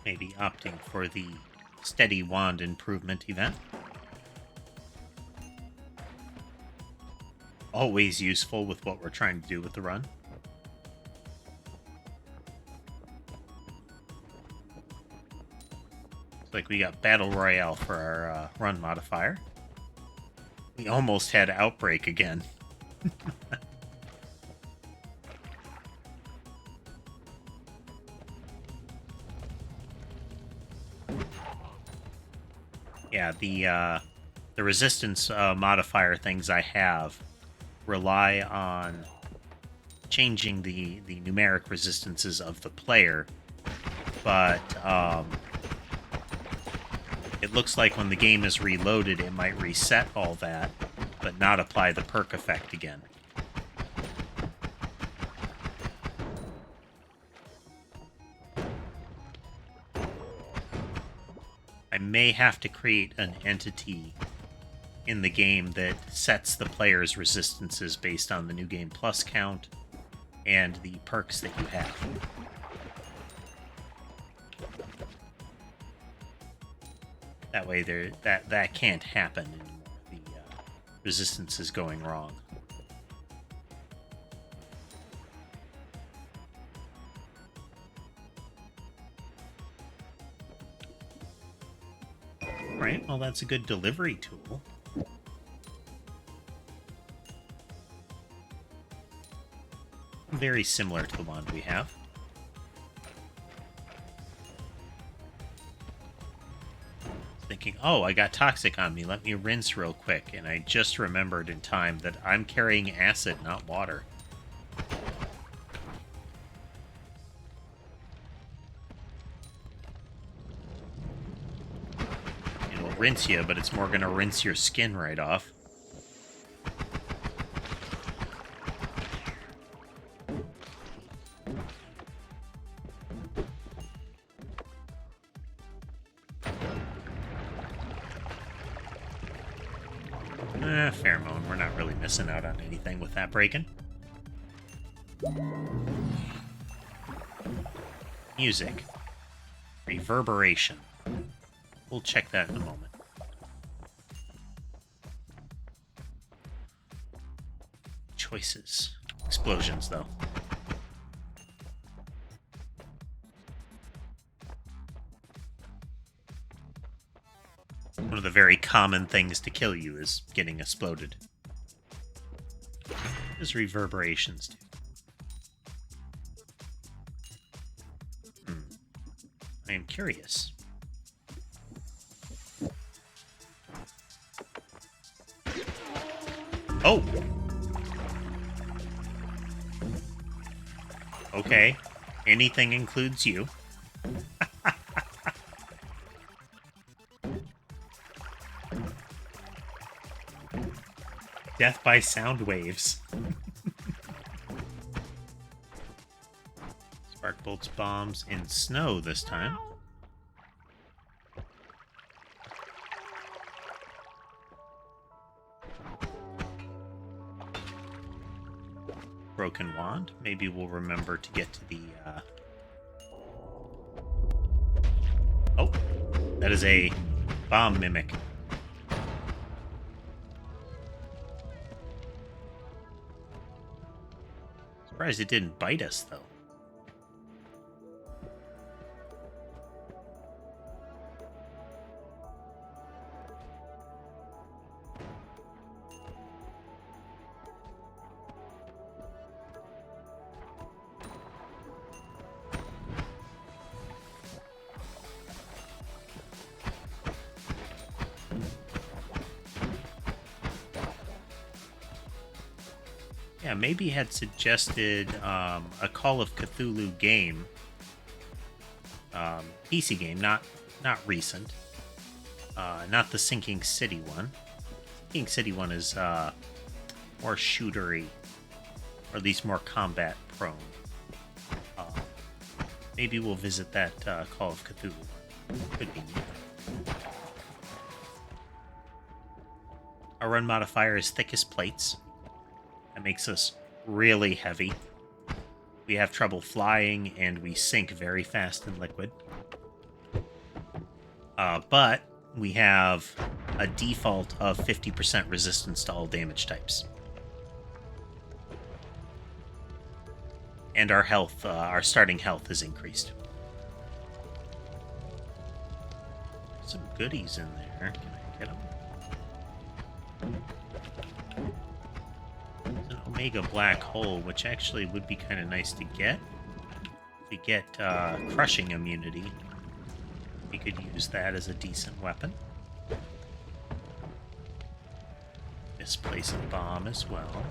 Maybe opting for the steady wand improvement event. Always useful with what we're trying to do with the run. Looks like we got Battle Royale for our run modifier. We almost had Outbreak again. Yeah, the resistance modifier things I have rely on changing the numeric resistances of the player, but it looks like when the game is reloaded, it might reset all that, but not apply the perk effect again. I may have to create an entity in the game that sets the player's resistances based on the New Game Plus count and the perks that you have. That way that can't happen anymore. The resistance is going wrong. Right, well, that's a good delivery tool. Very similar to the one we have. Thinking, oh, I got toxic on me. Let me rinse real quick. And I just remembered in time that I'm carrying acid, not water. It'll rinse you, but it's more going to rinse your skin right off. Pheromone. We're not really missing out on anything with that break-in. Music. Reverberation. We'll check that in a moment. Choices. Explosions, though. One of the very common things to kill you is getting exploded. There's reverberations, too. I am curious. Oh! Okay. Anything includes you. Death by sound waves. Spark bolts, bombs, in snow this time. Broken wand. Maybe we'll remember to get to the, Oh, that is a bomb mimic. Surprised it didn't bite us, though. Yeah, maybe had suggested a Call of Cthulhu game, PC game, not recent, not the Sinking City one. Sinking City one is more shootery, or at least more combat prone. Maybe we'll visit that Call of Cthulhu one. Could be neat. Our run modifier is thickest plates. That makes us really heavy. We have trouble flying, and we sink very fast in liquid. But we have a default of 50% resistance to all damage types. And our health, our starting health is increased. Some goodies in there. Can I get them? Omega black hole, which actually would be kind of nice to get. If we get crushing immunity, we could use that as a decent weapon. Misplace a bomb as well.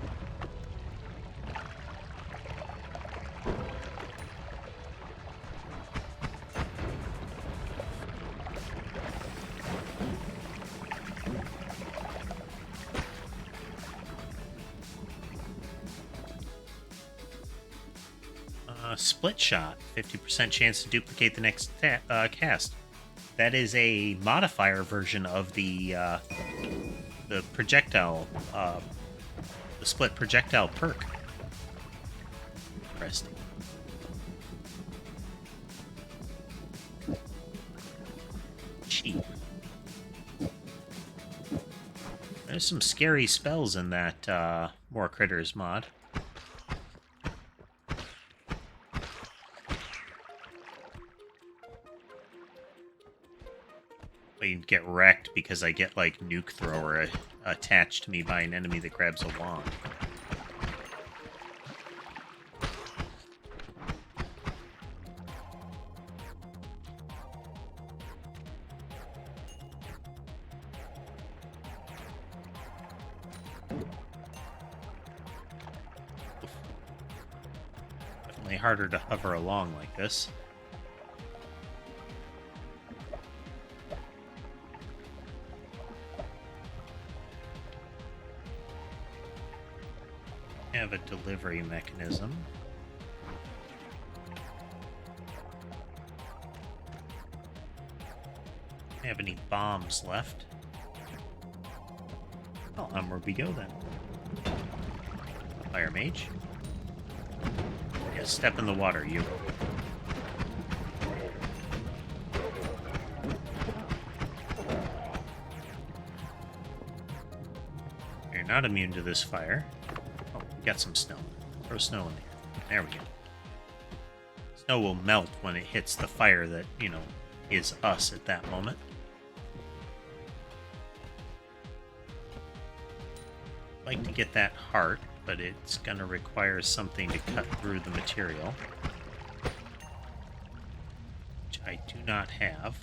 Split shot, 50% chance to duplicate the next cast. That is a modifier version of the projectile, the split projectile perk. Interesting. Cheap. There's some scary spells in that More Critters mod. I get wrecked because I get, like, nuke thrower attached to me by an enemy that grabs a wand. Definitely harder to hover along like this. Have a delivery mechanism. Have any bombs left? Well, onward we go then. Fire mage. Yeah, step in the water, you. You're not immune to this fire. Got some snow. Throw snow in there. There we go. Snow will melt when it hits the fire that, you know, is us at that moment. I'd like to get that heart, but it's going to require something to cut through the material, which I do not have.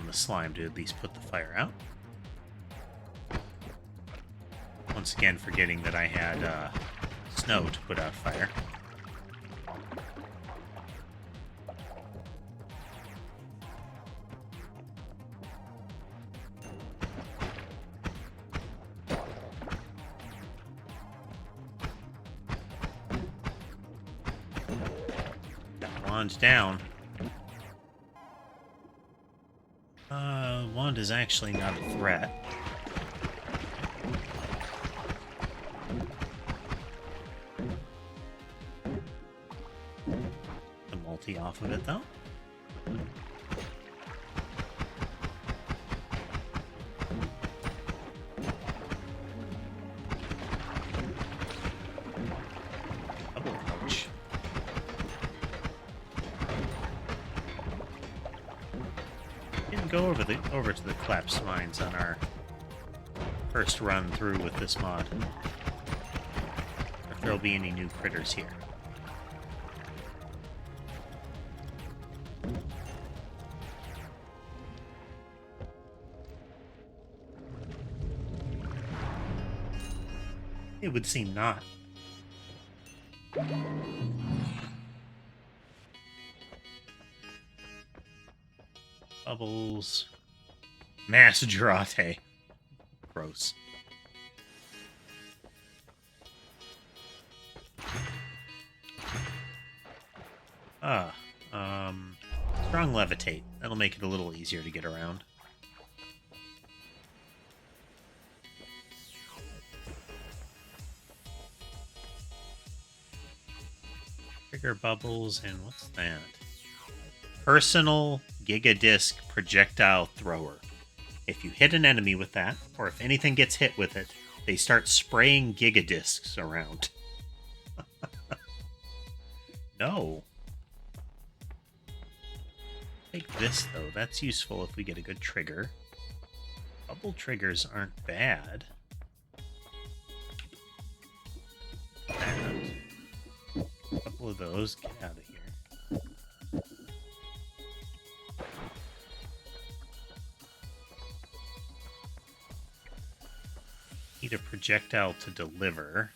the slime to at least put the fire out. Once again, forgetting that I had snow to put out fire. Wand down. Wand is actually not a threat. The multi off of it, though. Go over to the collapsed mines on our first run through with this mod. If there'll be any new critters here. It would seem not. Bubbles. Mass Jarate. Gross. Strong Levitate. That'll make it a little easier to get around. Trigger bubbles, and what's that? Personal Gigadisc Projectile Thrower. If you hit an enemy with that, or if anything gets hit with it, they start spraying Gigadiscs around. No. Take this, though. That's useful if we get a good trigger. Bubble triggers aren't bad. And a couple of those. Get out of here. Need a projectile to deliver.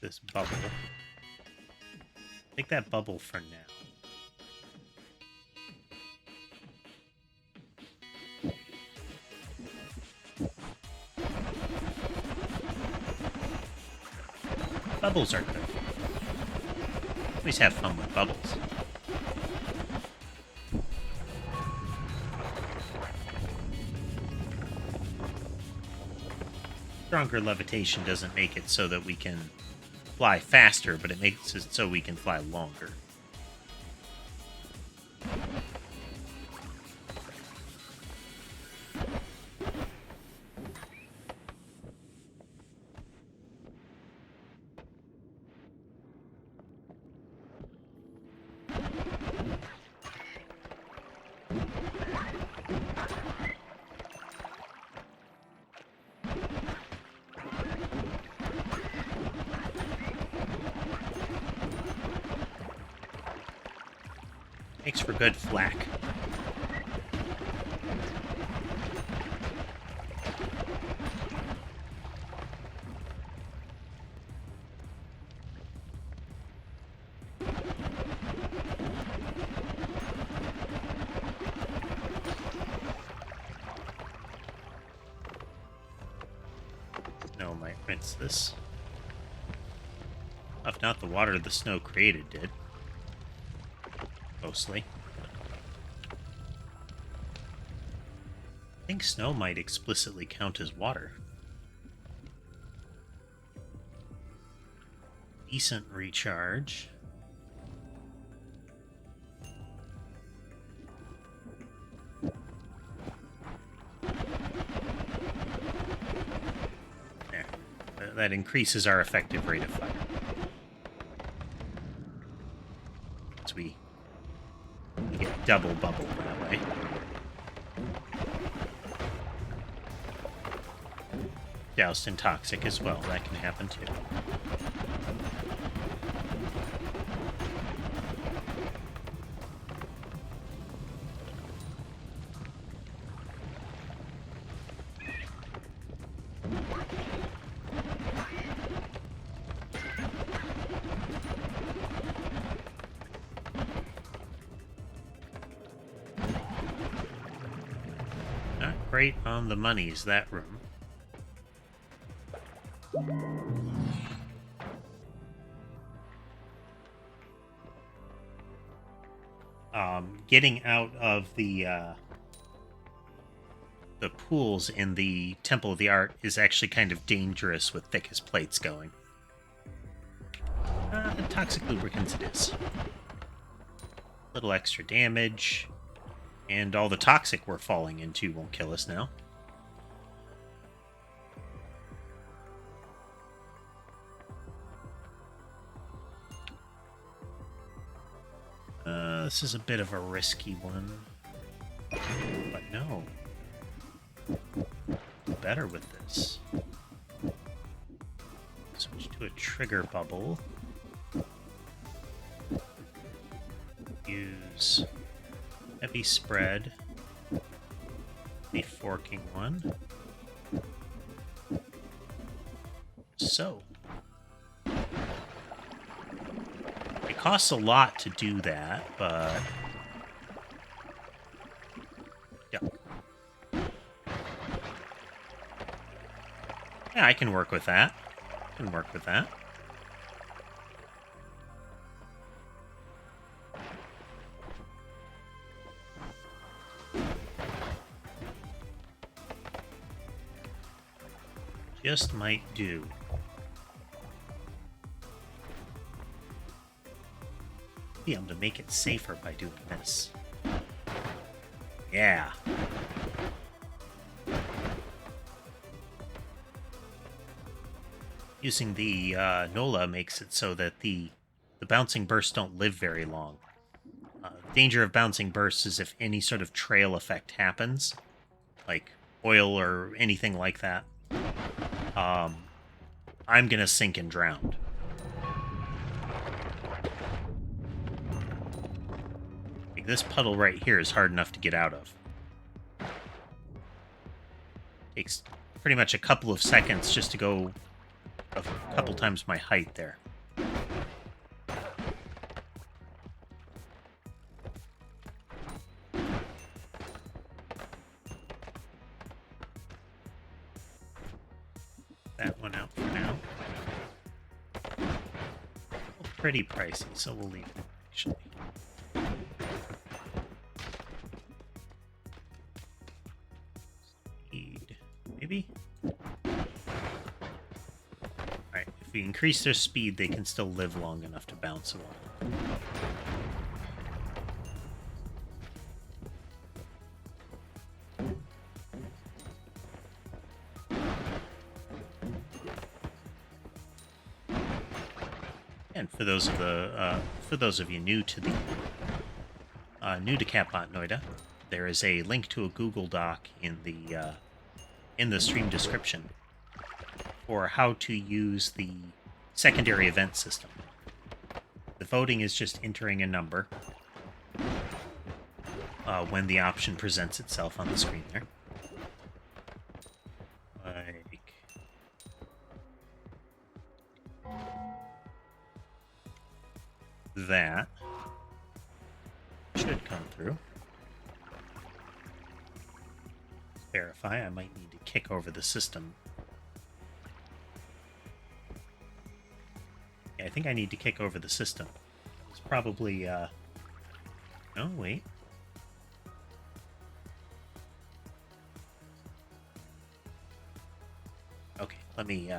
This bubble. Take that bubble for now. Bubbles are good. Always have fun with bubbles. Stronger levitation doesn't make it so that we can fly faster, but it makes it so we can fly longer. Makes for good flak. No, might rinse this. If not, the water the snow created did. Mostly. I think snow might explicitly count as water. Decent recharge. There. That increases our effective rate of fire. So we get double bubble that way. Doused in toxic as well. That can happen too. Right on the money is that room. Getting out of the pools in the Temple of the Art is actually kind of dangerous with thickest plates going. Toxic lubricants it is. Little extra damage. And all the toxic we're falling into won't kill us now. This is a bit of a risky one. But no. Better with this. Switch to a trigger bubble. Use heavy spread. The forking one. So. It costs a lot to do that, but... yeah. Yeah, I can work with that. Just might do. Be able to make it safer by doing this. Yeah. Using the NOLA makes it so that the bouncing bursts don't live very long. Danger of bouncing bursts is if any sort of trail effect happens, like oil or anything like that. I'm gonna sink and drown. Like this puddle right here is hard enough to get out of. Takes pretty much a couple of seconds just to go a couple times my height there. That one out for now. Pretty pricey, so we'll leave it, actually. Speed, maybe? Alright, if we increase their speed, they can still live long enough to bounce a while. And for those of you new to Catbot Noita, there is a link to a Google Doc in the stream description for how to use the secondary event system. The voting is just entering a number when the option presents itself on the screen there. That should come through. Verify. I might need to kick over the system. Yeah, I think I need to kick over the system. It's probably, oh, wait. Okay, let me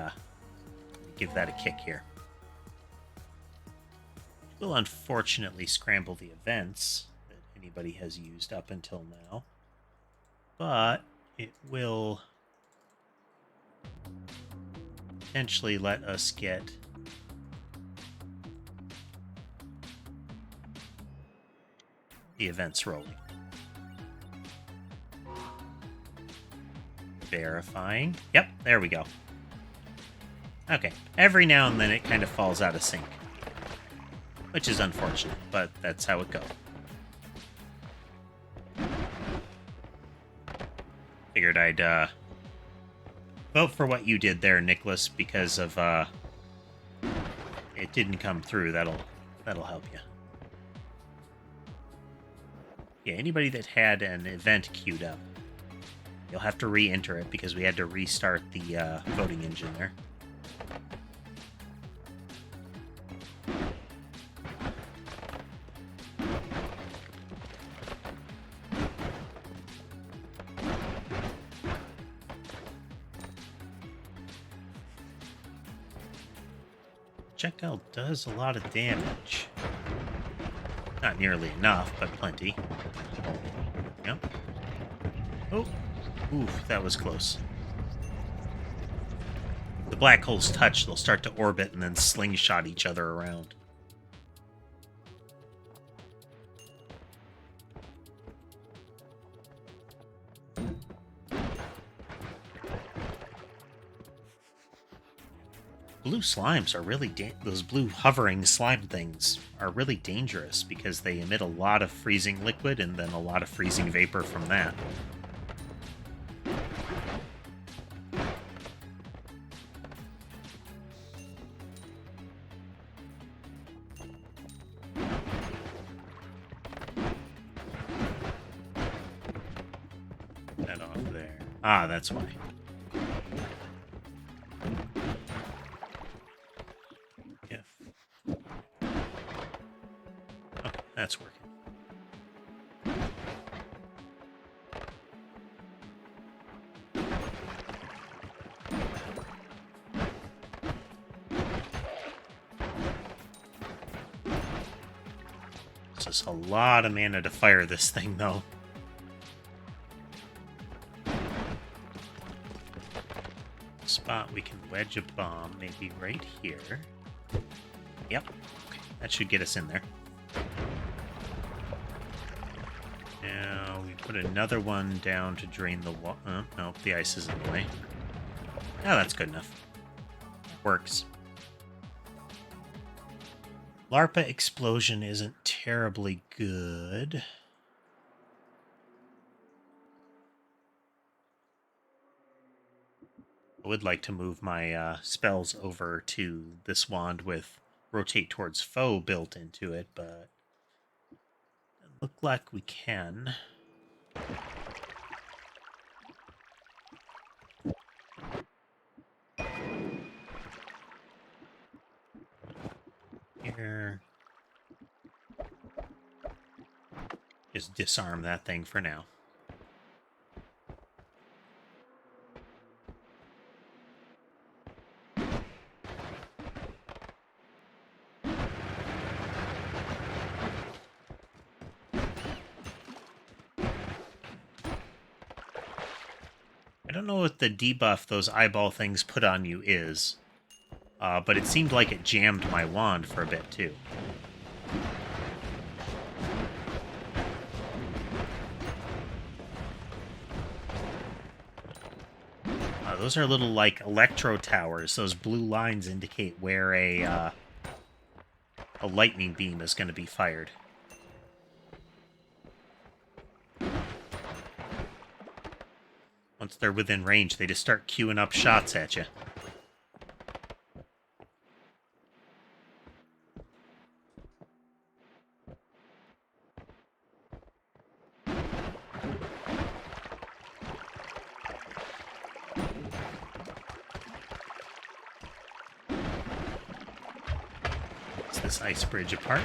give that a kick here. Will unfortunately scramble the events that anybody has used up until now, but it will potentially let us get the events rolling. Verifying. Yep, there we go. Okay, every now and then it kind of falls out of sync, which is unfortunate, but that's how it goes. Figured I'd vote for what you did there, Nicholas, because of it didn't come through. That'll help you. Yeah, anybody that had an event queued up You'll have to re-enter it because we had to restart the voting engine there. Projectile does a lot of damage. Not nearly enough, but plenty. Yep. Oh. Oof, that was close. The black holes touch, they'll start to orbit and then slingshot each other around. Blue slimes are really those blue hovering slime things are really dangerous because they emit a lot of freezing liquid and then a lot of freezing vapor from that. That off there. Ah, that's why. That's working. This is a lot of mana to fire this thing, though. Spot we can wedge a bomb, maybe right here. Yep. Okay, that should get us in there. Now we put another one down to drain the water. Oh, no, the ice is in the way. Oh, that's good enough. Works. LARPA explosion isn't terribly good. I would like to move my spells over to this wand with rotate towards foe built into it, but it looks like we can. Here. Just disarm that thing for now. I don't know what the debuff those eyeball things put on you is, but it seemed like it jammed my wand for a bit, too. Those are little, like, electro towers. Those blue lines indicate where a lightning beam is going to be fired. Once they're within range, they just start queuing up shots at you. It's this ice bridge apart.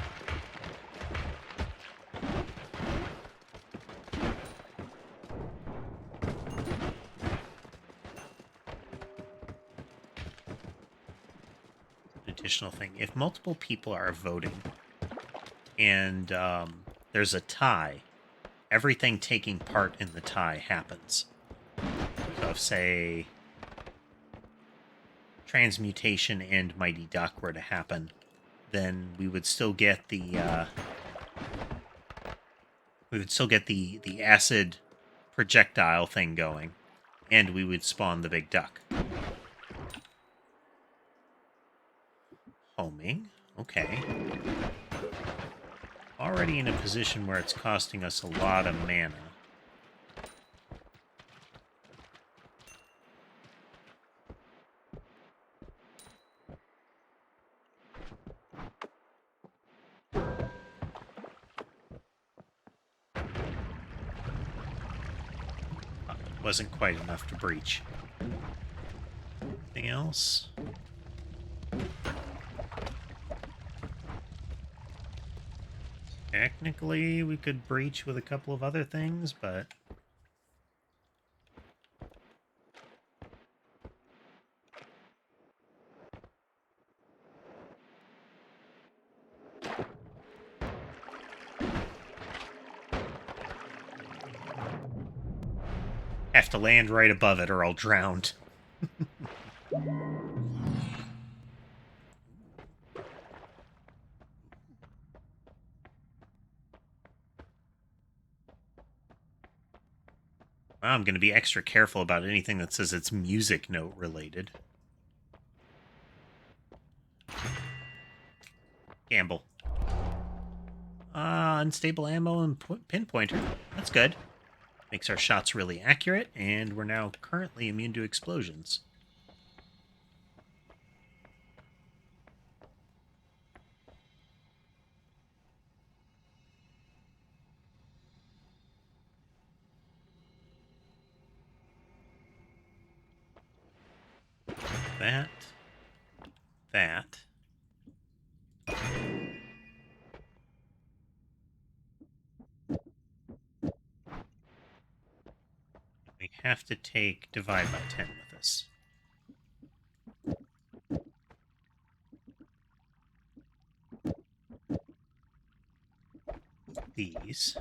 Additional thing, if multiple people are voting and there's a tie, everything taking part in the tie happens. So if, say, Transmutation and Mighty Duck were to happen, then we would still get the acid projectile thing going, and we would spawn the big duck. Homing. Okay. Already in a position where it's costing us a lot of mana. wasn't quite enough to breach. Anything else? Technically, we could breach with a couple of other things, but... have to land right above it or I'll drown. Well, I'm going to be extra careful about anything that says it's music note related. Gamble. Unstable ammo and pinpointer. That's good. Makes our shots really accurate, and we're now currently immune to explosions. That. We have to take divide by 10 with us. These.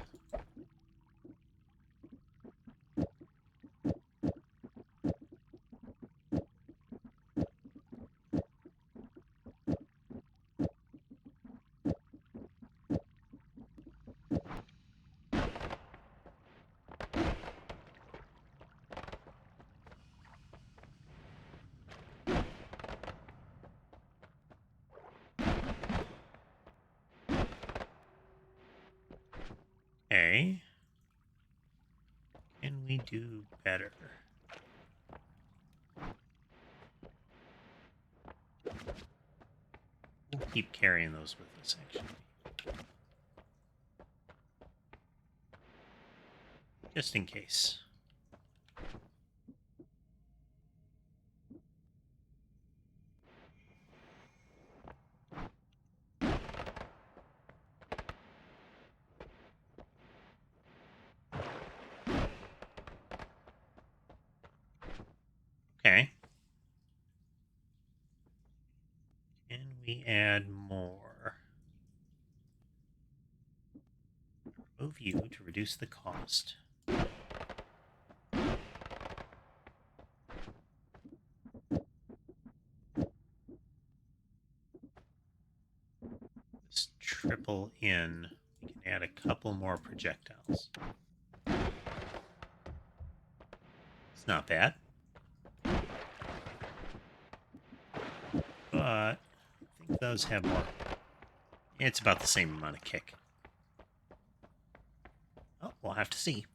Okay. Can we do better? We'll keep carrying those with us, actually. Just in case. Okay. Can we add more? Remove you to reduce the cost. This triple in. We can add a couple more projectiles. It's not bad. But I think those have more. It's about the same amount of kick. Oh, we'll have to see.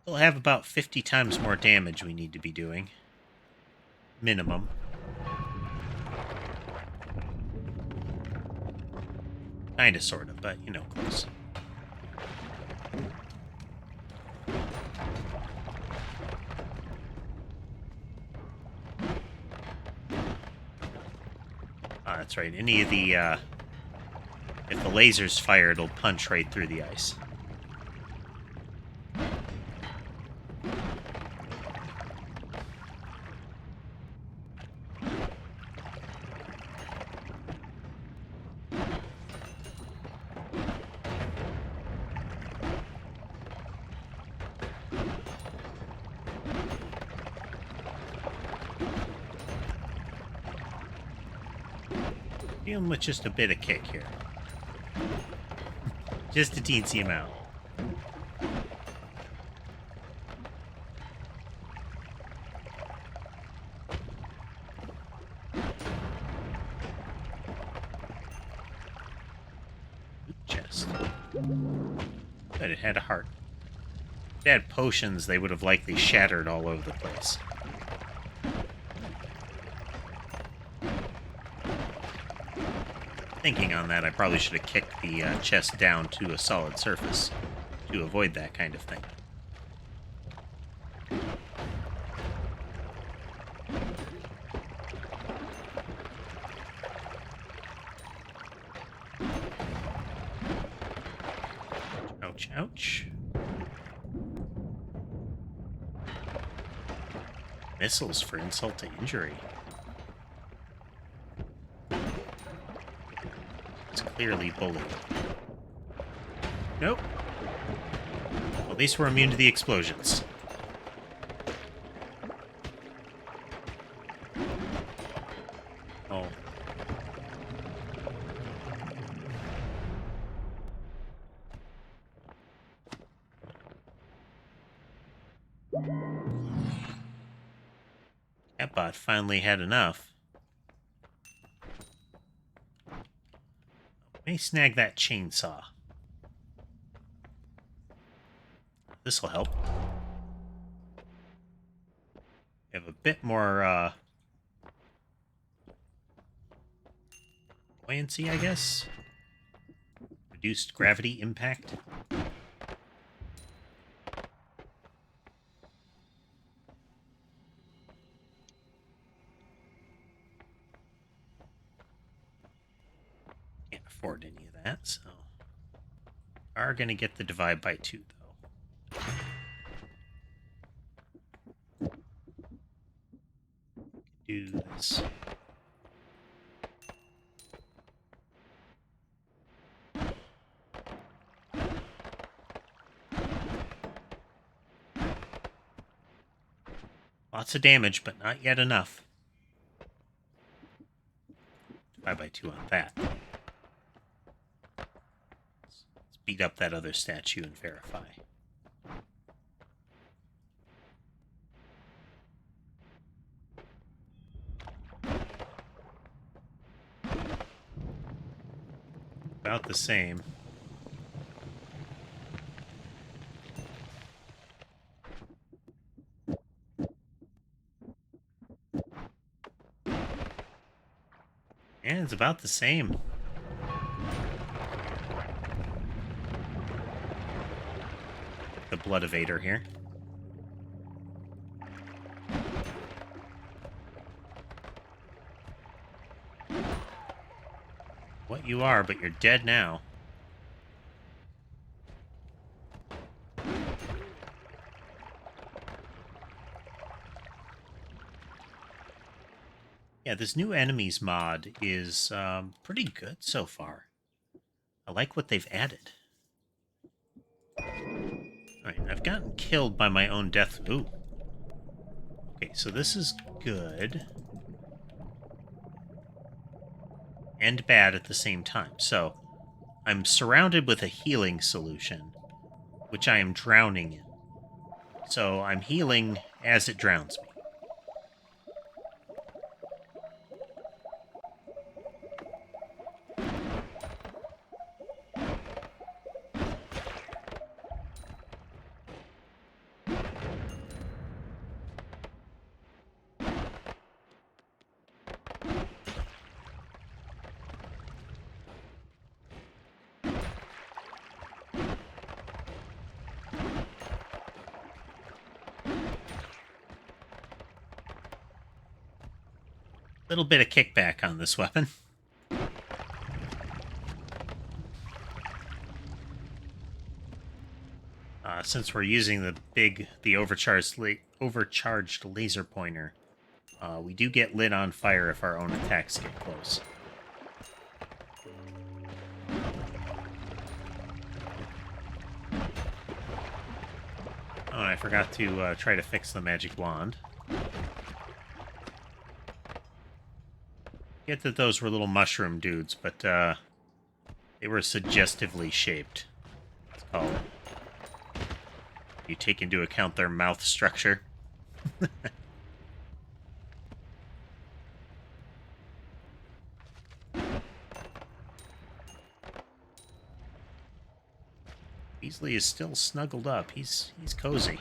Still have about 50 times more damage we need to be doing. Minimum. Kinda, sorta, but, you know, close. That's right. Any of the, if the laser's fired, it'll punch right through the ice. Dealing with just a bit of kick here. Just a teensy amount. Chest. But it had a heart. If it had potions, they would have likely shattered all over the place. thinking on that, I probably should have kicked the chest down to a solid surface to avoid that kind of thing. Ouch, ouch. Missiles for insult to injury. It's clearly bullying. Nope. Well, at least we're immune to the explosions. Oh. That bot finally had enough. Let me snag that chainsaw. This'll help. We have a bit more, buoyancy, I guess? Reduced gravity impact. Can't afford any of that, so... Are gonna get the divide by 2, though. Do this. Lots of damage, but not yet enough. Divide by 2 on that. Let's beat up that other statue and verify. About the same. And it's about the same. The blood evader here. What you are, but you're dead now. Yeah, this new enemies mod is pretty good so far. I like what they've added. Alright, I've gotten killed by my own death. Ooh. Okay, so this is good. And bad at the same time. So, I'm surrounded with a healing solution, which I am drowning in. So, I'm healing as it drowns me. Little bit of kickback on this weapon. Since we're using the overcharged laser pointer, we do get lit on fire if our own attacks get close. Oh, and I forgot to try to fix the magic wand. Get that those were little mushroom dudes, but they were suggestively shaped. Let's call it. You take into account their mouth structure. Beasley is still snuggled up. He's cozy.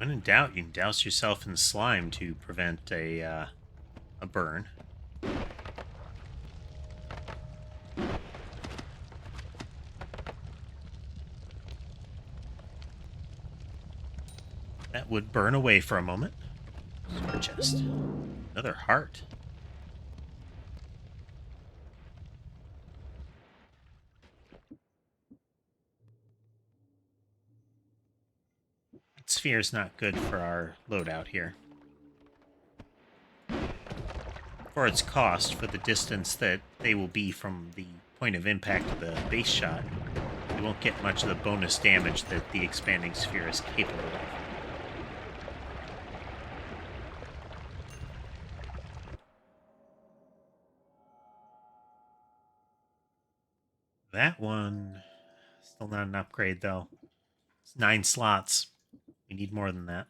When in doubt, you can douse yourself in slime to prevent a burn. That would burn away for a moment. Super chest. Another heart. Sphere is not good for our loadout here. For its cost, for the distance that they will be from the point of impact of the base shot, you won't get much of the bonus damage that the expanding sphere is capable of. That one, still not an upgrade though. It's 9 slots. We need more than that.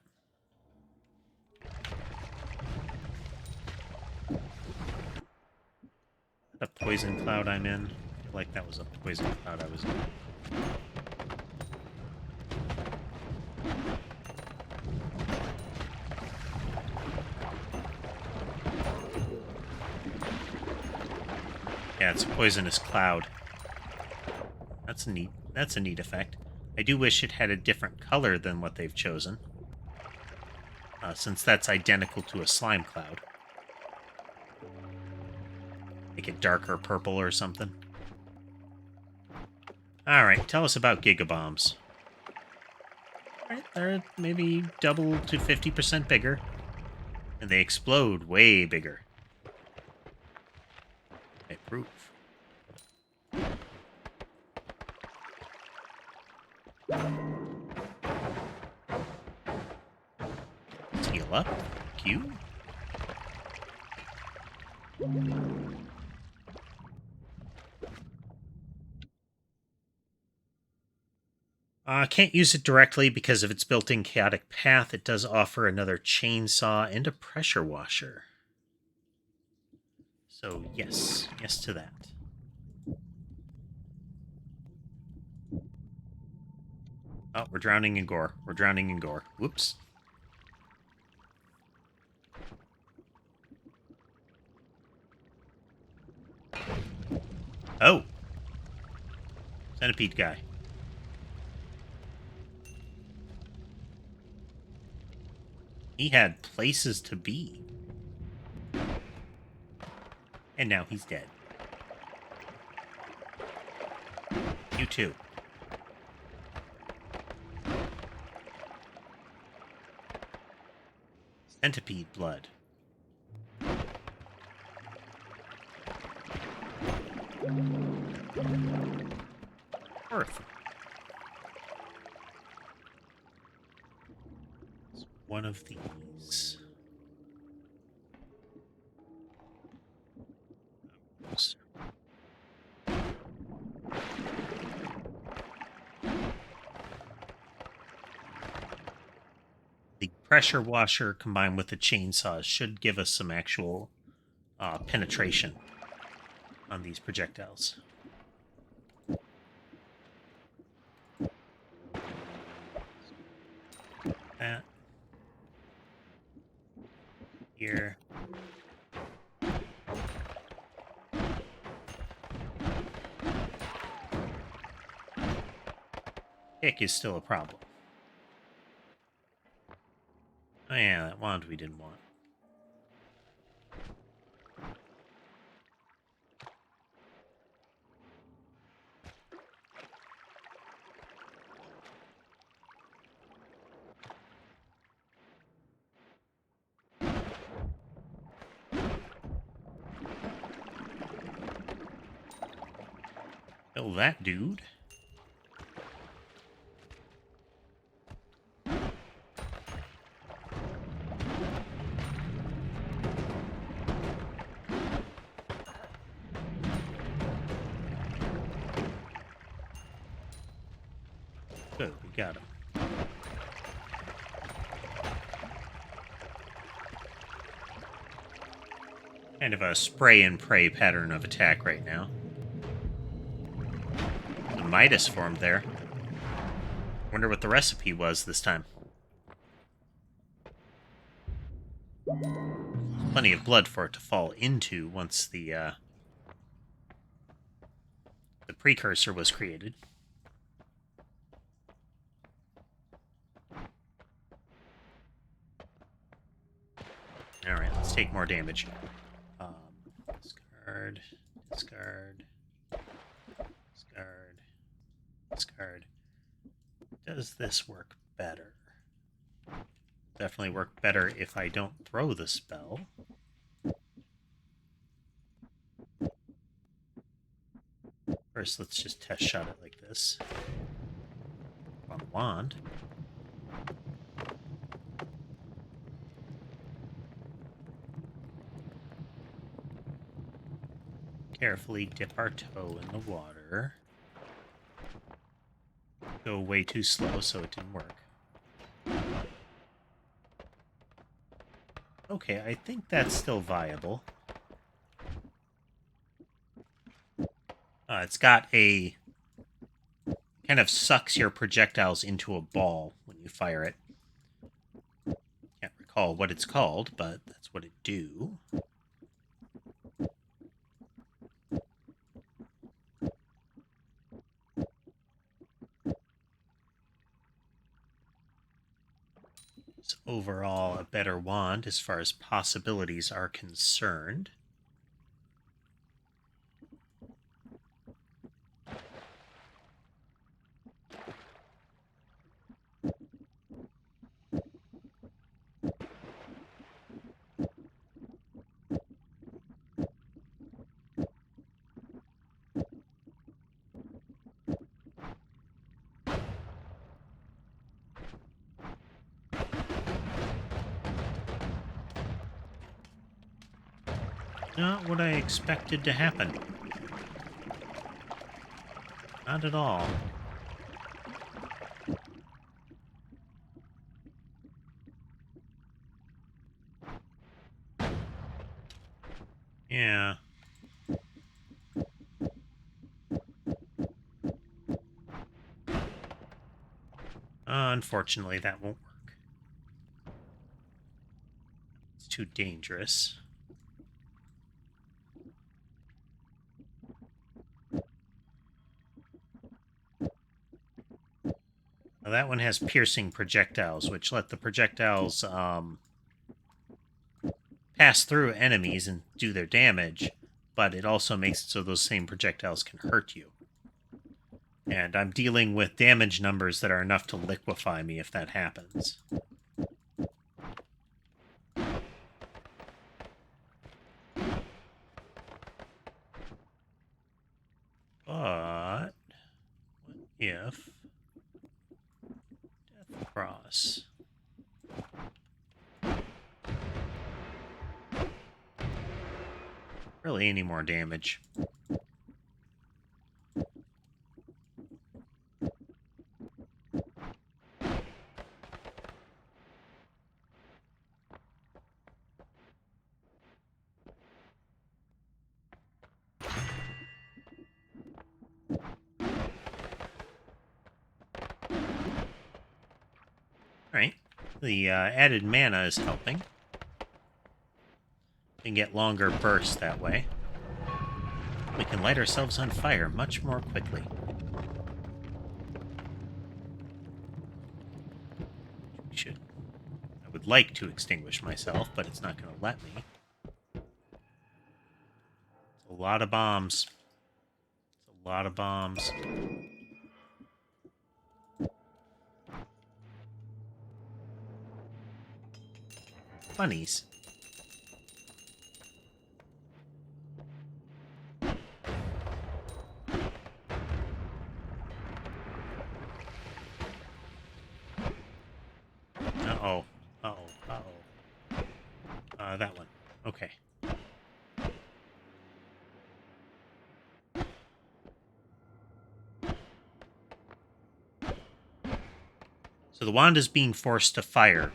A poison cloud I'm in. I feel like that was a poison cloud I was in. Yeah, it's a poisonous cloud. That's a neat effect. I do wish it had a different color than what they've chosen, since that's identical to a slime cloud. Make it darker purple or something. Alright, tell us about gigabombs. Alright, they're maybe double to 50% bigger. And they explode way bigger. Okay, proof. Let's heal up. Q. Can't use it directly because of its built-in chaotic path. It does offer another chainsaw and a pressure washer. So yes, yes to that. Oh, we're drowning in gore. We're drowning in gore. Whoops. Oh! Centipede guy. He had places to be. And now he's dead. You too. Centipede blood. Earth. It's one of these. Oops. The pressure washer combined with the chainsaws should give us some actual penetration on these projectiles. That. Here. Kick is still a problem. Oh yeah, that wand we didn't want. Kill that dude. Good, we got him. Kind of a spray and pray pattern of attack right now. The Midas formed there. Wonder what the recipe was this time. Plenty of blood for it to fall into once the precursor was created. Alright, let's take more damage. Discard, discard, discard, discard. Does this work better? Definitely work better if I don't throw the spell. First, let's just test shot it like this. On the wand. Carefully dip our toe in the water. Go way too slow, so it didn't work. Okay, I think that's still viable. It's got a... kind of sucks your projectiles into a ball when you fire it. Can't recall what it's called, but that's what it do. It's overall a better wand as far as possibilities are concerned. Not what I expected to happen. Not at all. Yeah. Unfortunately, that won't work. It's too dangerous. Now that one has piercing projectiles, which let the projectiles pass through enemies and do their damage, but it also makes it so those same projectiles can hurt you. And I'm dealing with damage numbers that are enough to liquefy me if that happens. But what if Death Cross? Really any more damage. Alright, the added mana is helping. We can get longer bursts that way. We can light ourselves on fire much more quickly. I would like to extinguish myself, but it's not going to let me. It's a lot of bombs. It's a lot of bombs. Bunnies. Uh-oh. Uh-oh. Uh-oh. That one. Okay. So the wand is being forced to fire,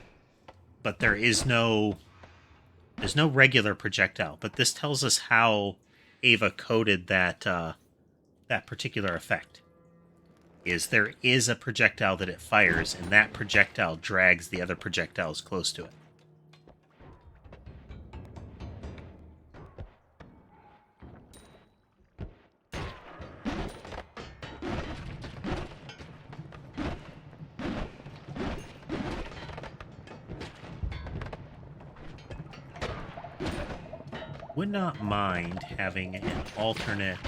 but there's no regular projectile. But this tells us how Ava coded that that particular effect. There is a projectile that it fires, and that projectile drags the other projectiles close to it. would not mind having an alternate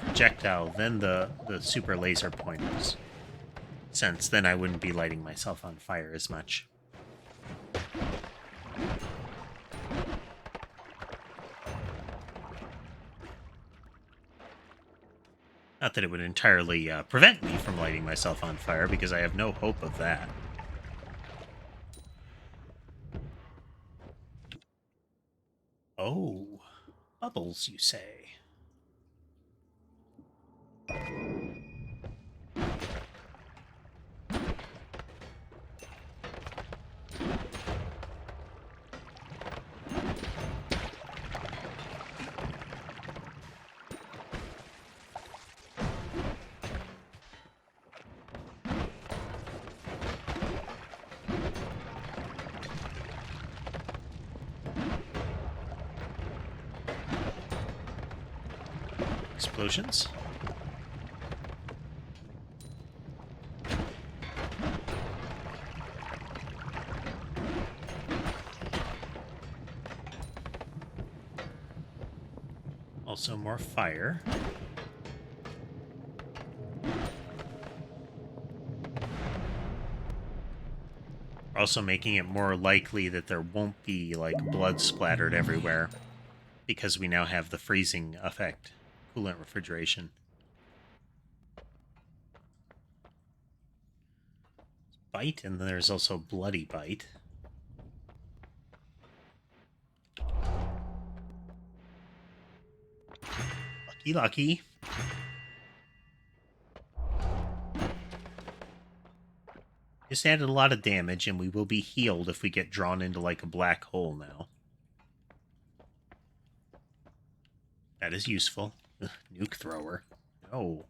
projectile than the super laser pointers, since then I wouldn't be lighting myself on fire as much. Not that it would entirely prevent me from lighting myself on fire, because I have no hope of that. Oh, bubbles, you say? Explosions. Also more fire. We're also making it more likely that there won't be, like, blood splattered everywhere, because we now have the freezing effect. Coolant refrigeration. Bite, and then there's also bloody bite. Lucky, lucky. Just added a lot of damage, and we will be healed if we get drawn into, like, a black hole now. That is useful. Ugh, nuke thrower. No.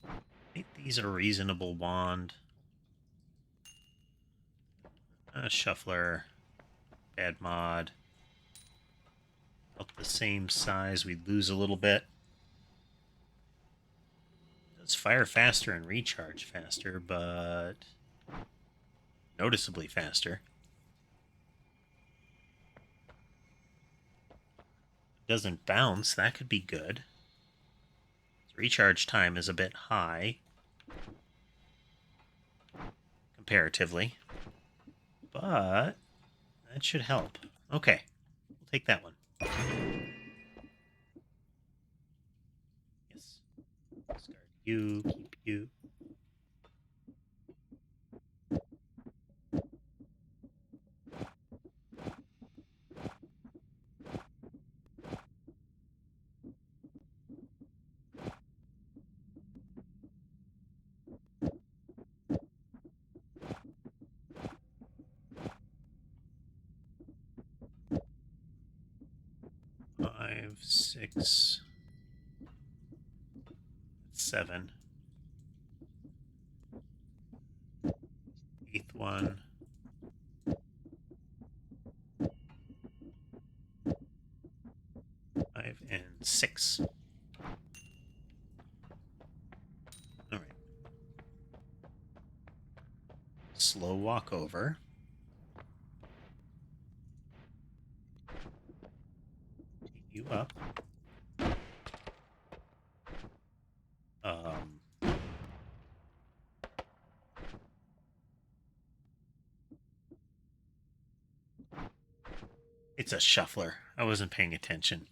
I think these are reasonable wand. Shuffler. Bad mod. About the same size, we'd lose a little bit. Does fire faster and recharge faster, but noticeably faster. Doesn't bounce, that could be good. Recharge time is a bit high, comparatively, but that should help. Okay, we'll take that one. Yes. Discard you, keep you. Five, 6, 7. Eighth one. 5 and 6. All right. Slow walk over. Take you up. It's a shuffler. I wasn't paying attention.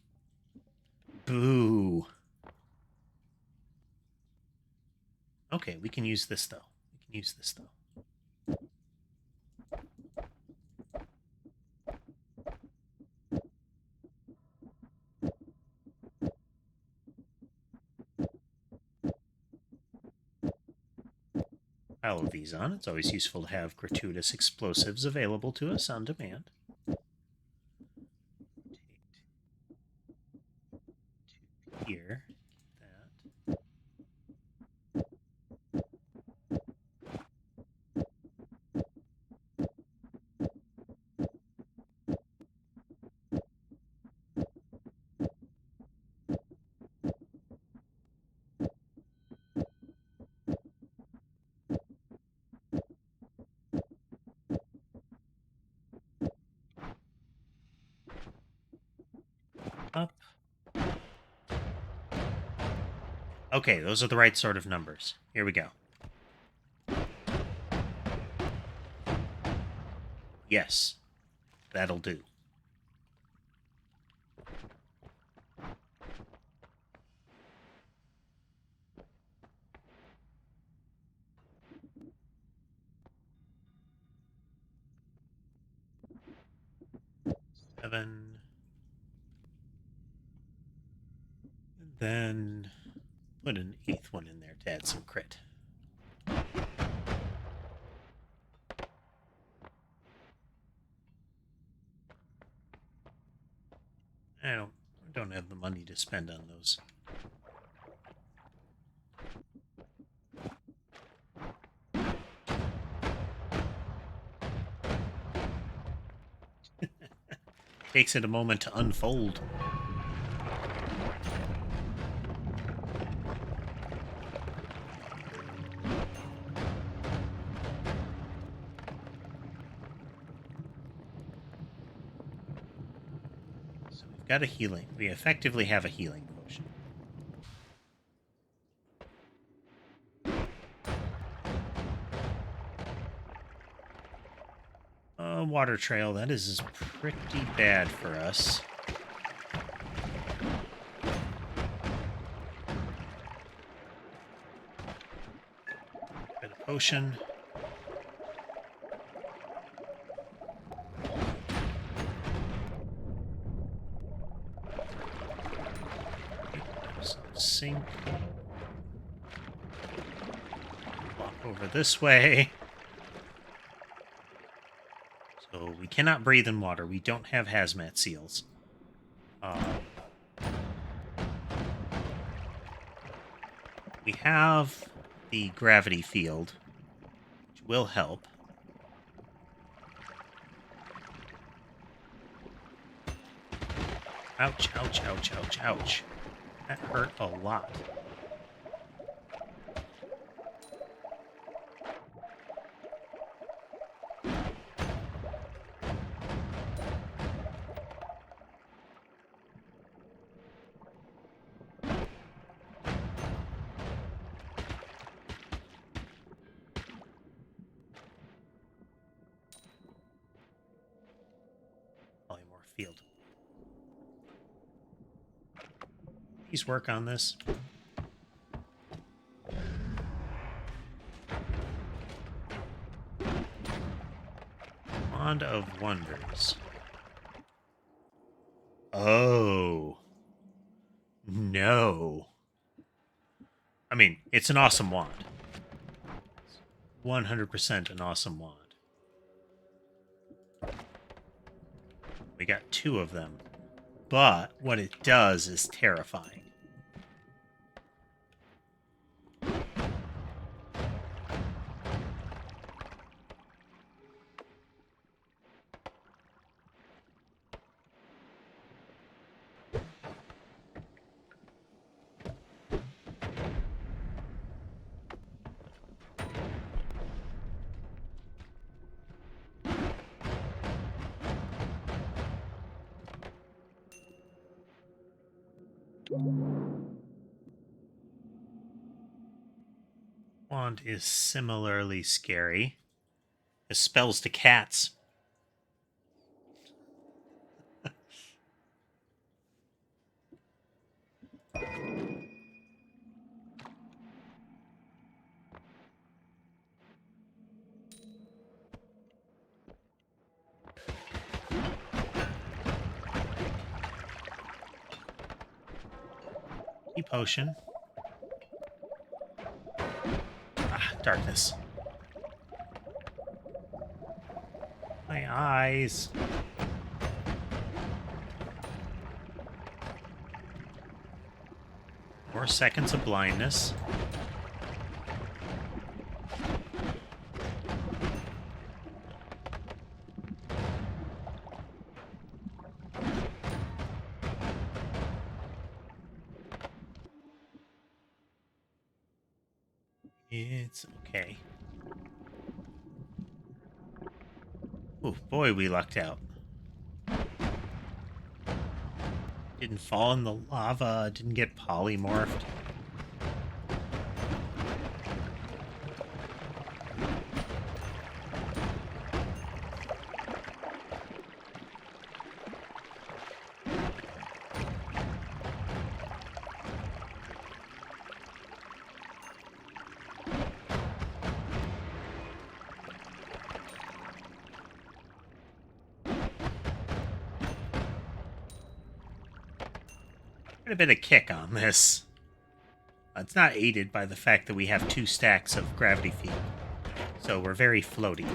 Boo. Okay, we can use this, though. We can use this, though. Pile of these on. It's always useful to have gratuitous explosives available to us on demand. Here. That. Up. Okay, those are the right sort of numbers. Here we go. Yes, that'll do. Seven. And then put an 8th one in there to add some crit. I don't have the money to spend on those. Takes it a moment to unfold. So we've got a healing. We effectively have a healing potion. Water trail, that is pretty bad for us. Got a potion. Sink. Walk over this way. So we cannot breathe in water. We don't have hazmat seals. We have the gravity field, which will help. Ouch, ouch, ouch, ouch, ouch. That hurt a lot. Polymorph field. Please work on this. Wand of Wonders. Oh. No. I mean, it's an awesome wand. 100% an awesome wand. We got 2 of them. But what it does is terrifying. Wand is similarly scary. It spells to cats. Key potion. Darkness. My eyes. More seconds of blindness. It's okay. Oh boy, we lucked out. Didn't fall in the lava, didn't get polymorphed. A bit of kick on this. It's not aided by the fact that we have 2 stacks of gravity field, so we're very floaty.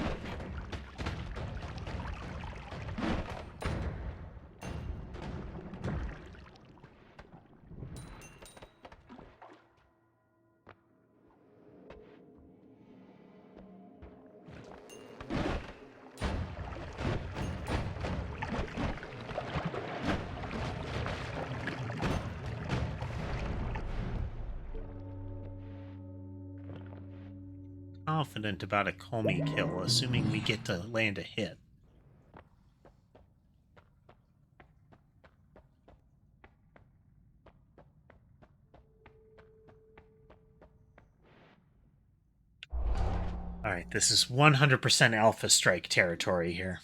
Confident about a Comey kill, assuming we get to land a hit. Alright, this is 100% Alpha Strike territory here.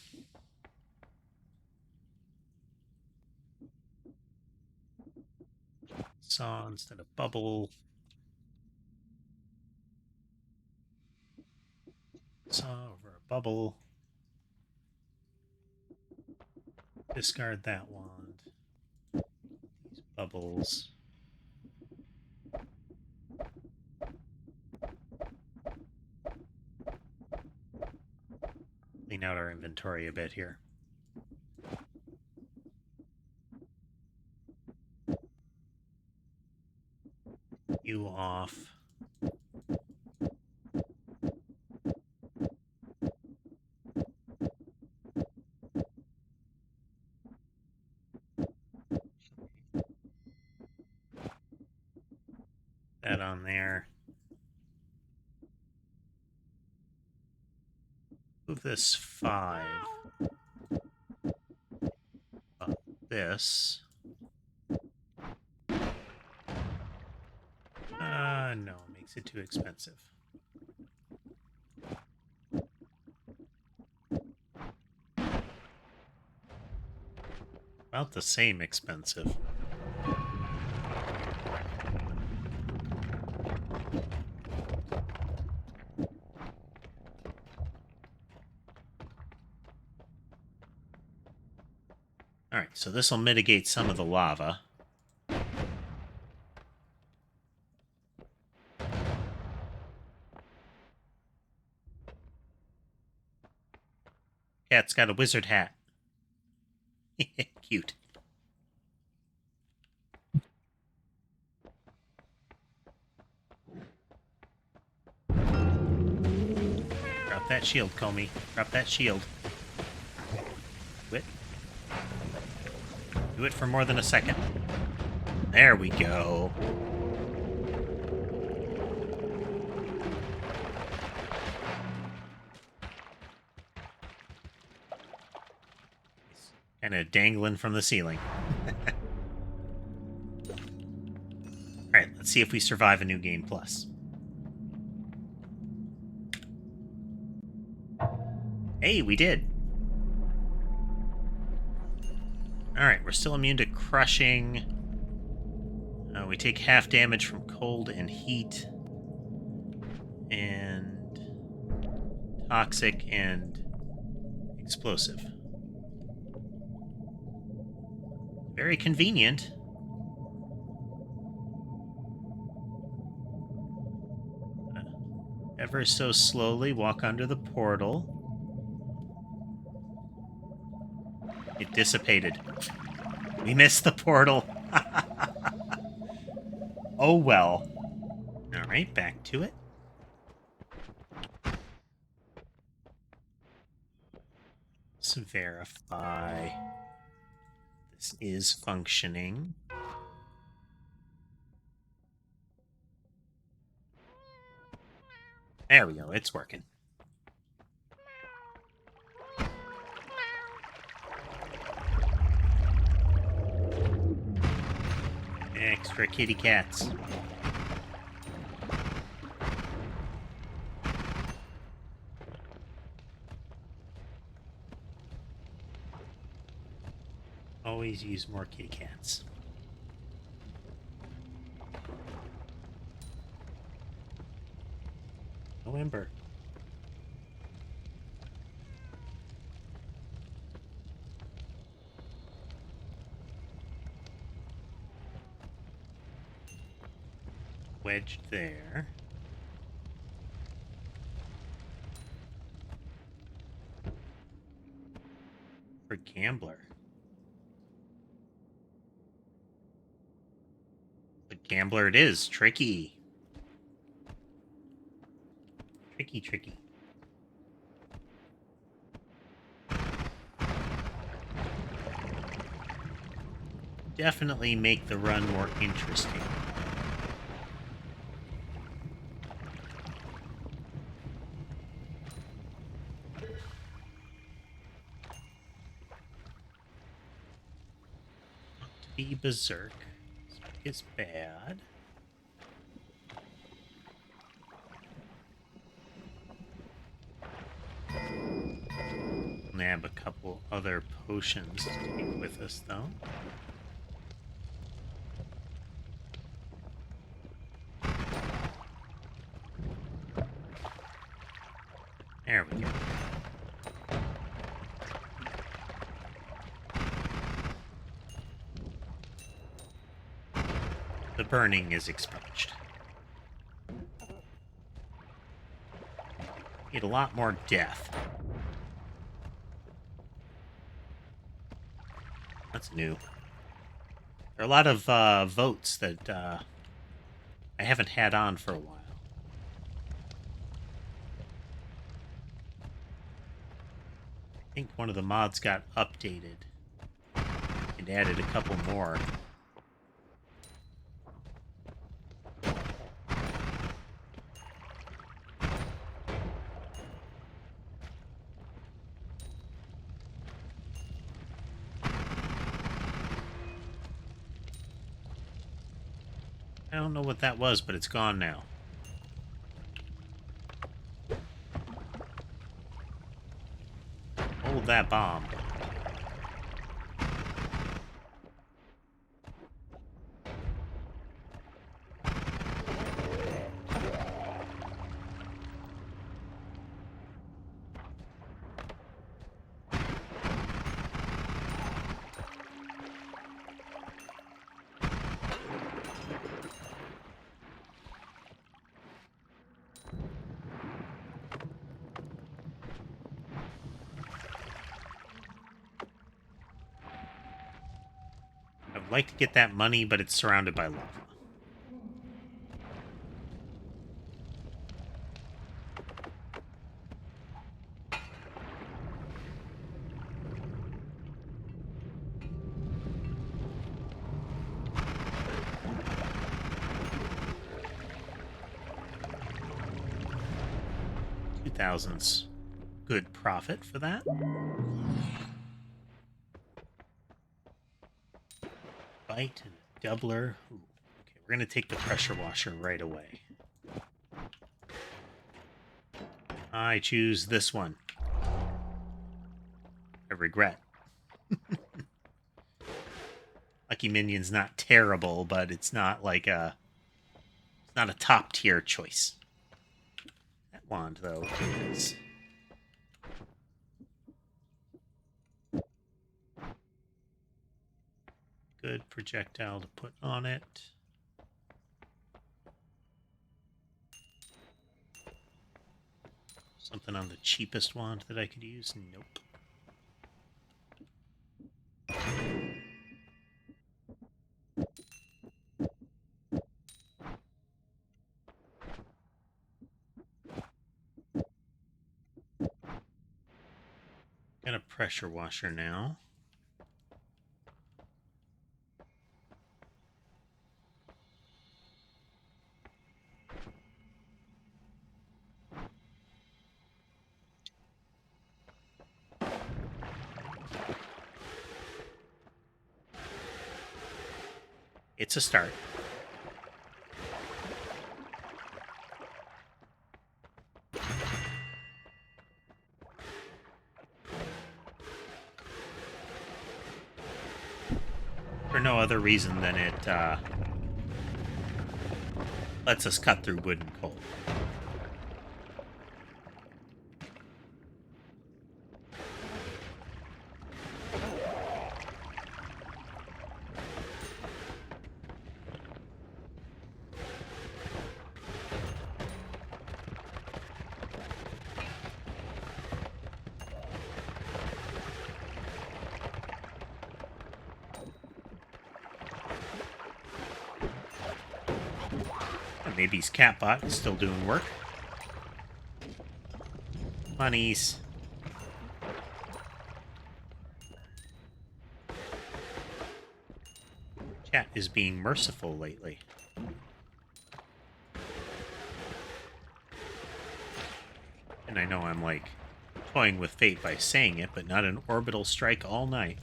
Saw instead of bubble. Saw over a bubble. Discard that wand. These bubbles. Clean out our inventory a bit here. You off. That on there. Move this 5. This. No, makes it too expensive. About the same expensive. Alright, so this will mitigate some of the lava. Cat's got a wizard hat. Cute. Drop that shield, Comey. Drop that shield. Do it. Do it for more than a second. There we go. Kind of dangling from the ceiling. Alright, let's see if we survive a new game plus. Hey, we did. Alright, we're still immune to crushing. We take half damage from cold and heat. And toxic and explosive. Very convenient. Ever so slowly walk under the portal. It dissipated. We missed the portal. Oh well. Alright, back to it. Let's verify. This is functioning. There we go, it's working. Extra kitty cats. Always use more kitty cats. No ember. Wedged there. For gambler. The gambler it is. Tricky. Tricky. Definitely make the run more interesting. Be berserk. It's bad. Nab a couple other potions to take with us, though. There we go. The burning is expunged. Need a lot more death. That's new. There are a lot of votes that I haven't had on for a while. I think one of the mods got updated and added a couple more. I don't know what that was, but it's gone now. Hold that bomb. I would like to get that money, but it's surrounded by lava. $2,000's good profit for that. Bite and a doubler. Ooh. Okay, we're gonna take the pressure washer right away. I choose this one. I regret. Lucky Minion's not terrible, but it's not like it's not a top tier choice. That wand though is good projectile to put on it. Something on the cheapest wand that I could use? Nope. Got a pressure washer now. It's a start. For no other reason than it lets us cut through wood and coal. Maybe his catbot is still doing work. Bunnies. Chat is being merciful lately. And I know I'm like toying with fate by saying it, but not an orbital strike all night.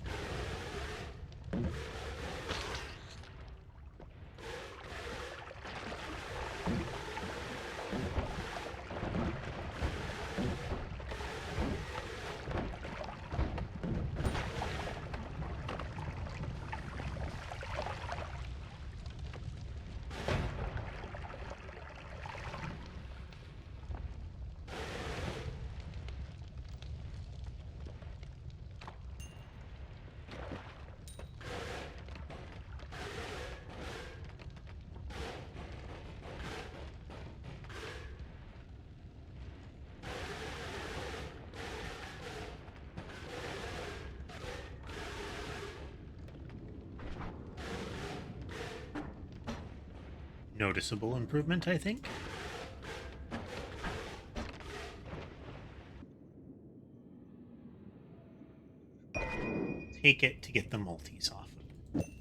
Noticeable improvement, I think. Take it to get the multis off of it.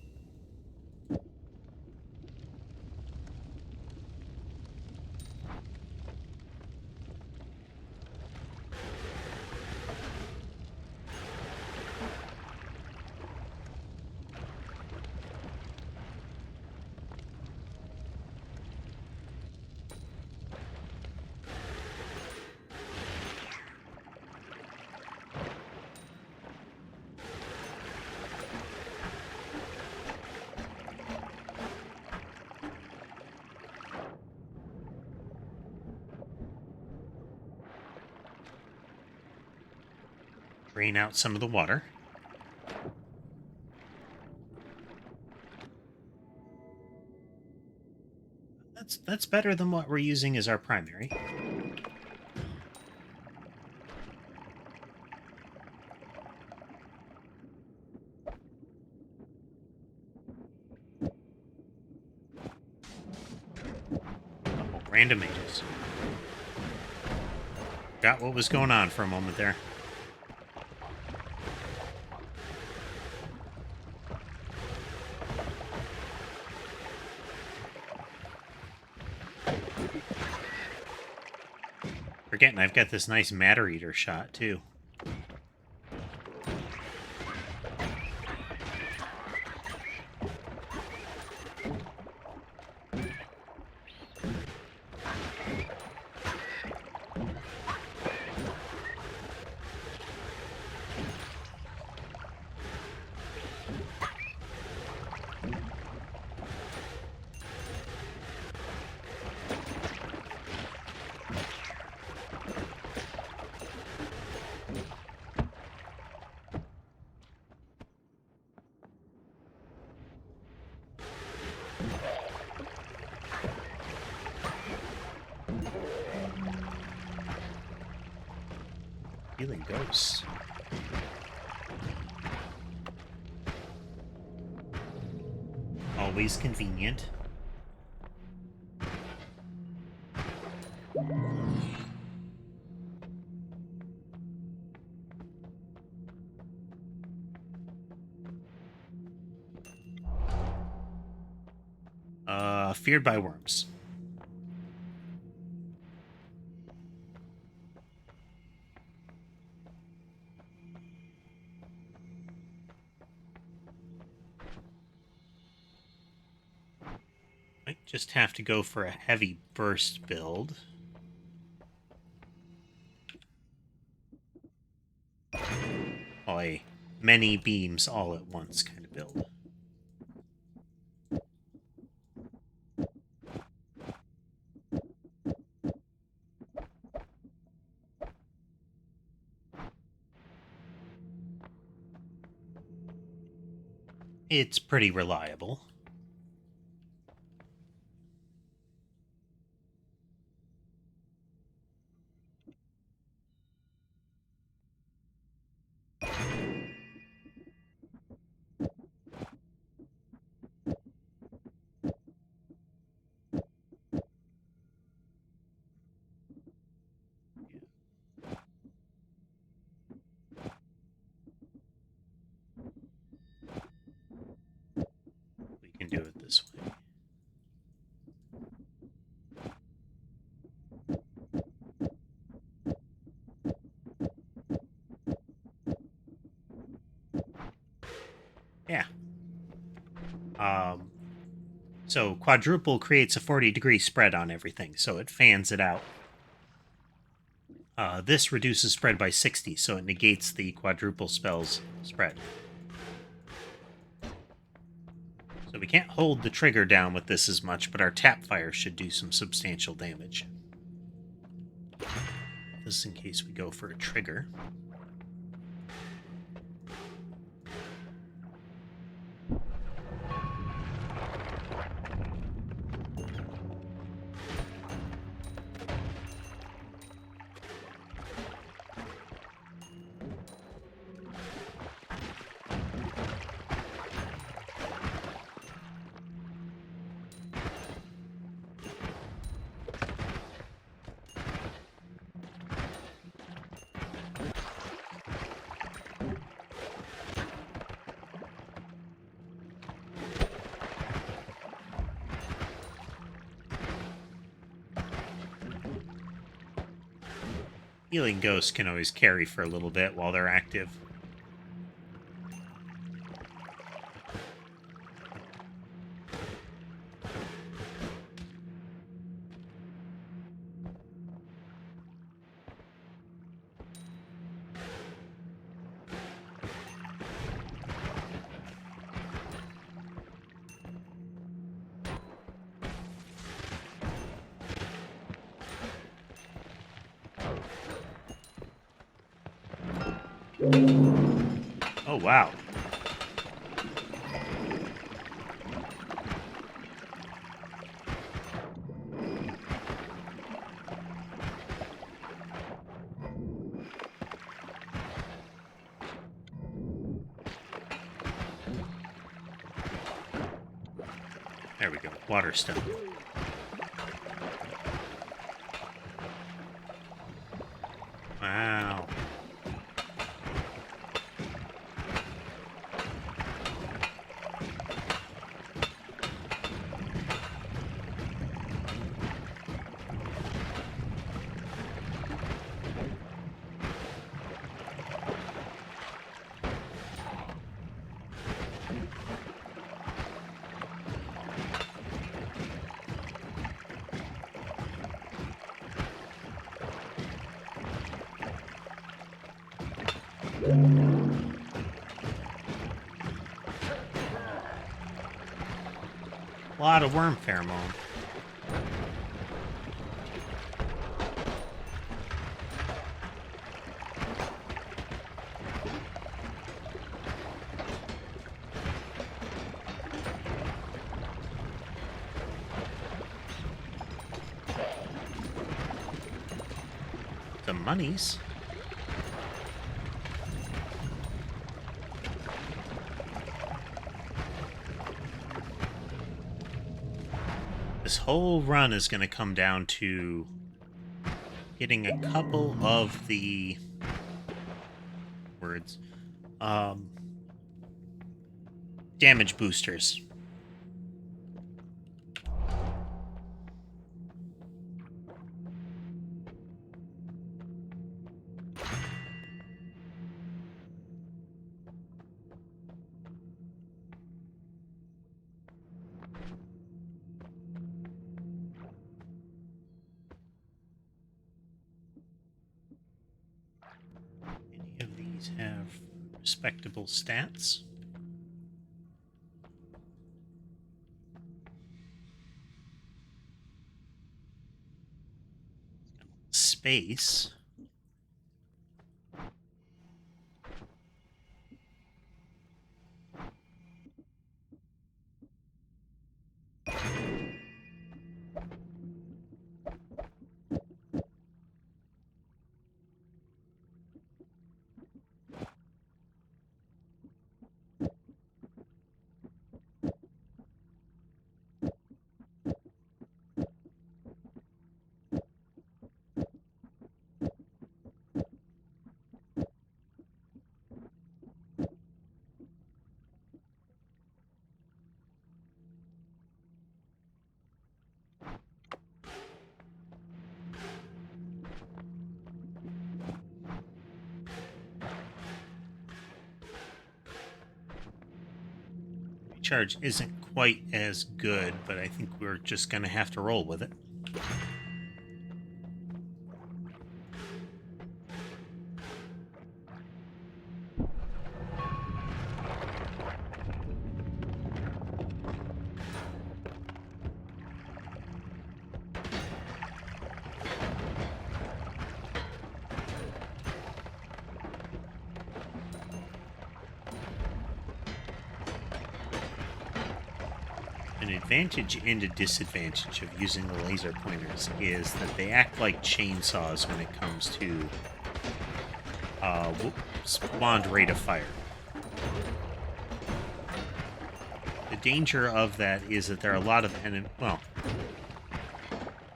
Drain out some of the water. That's better than what we're using as our primary. Oh, random angels. Got what was going on for a moment there. Forgetting I've got this nice matter eater shot too. Healing ghosts. Always convenient. Feared by worms. Might just have to go for a heavy burst build. Or a many beams all at once kind of build. It's pretty reliable. We can do it this way. Yeah. So quadruple creates a 40-degree spread on everything, so it fans it out. This reduces spread by 60, so it negates the quadruple spell's spread. So we can't hold the trigger down with this as much, but our tap fire should do some substantial damage. This is in case we go for a trigger. Healing ghosts can always carry for a little bit while they're active. Oh, wow. There we go. Water stone. Wow. A lot of worm pheromone. The monies. This whole run is going to come down to getting a couple of the damage boosters. These have respectable stats. Space. Recharge isn't quite as good, but I think we're just going to have to roll with it. An advantage and a disadvantage of using the laser pointers is that they act like chainsaws when it comes to spawned rate of fire. The danger of that is that there are a lot of well,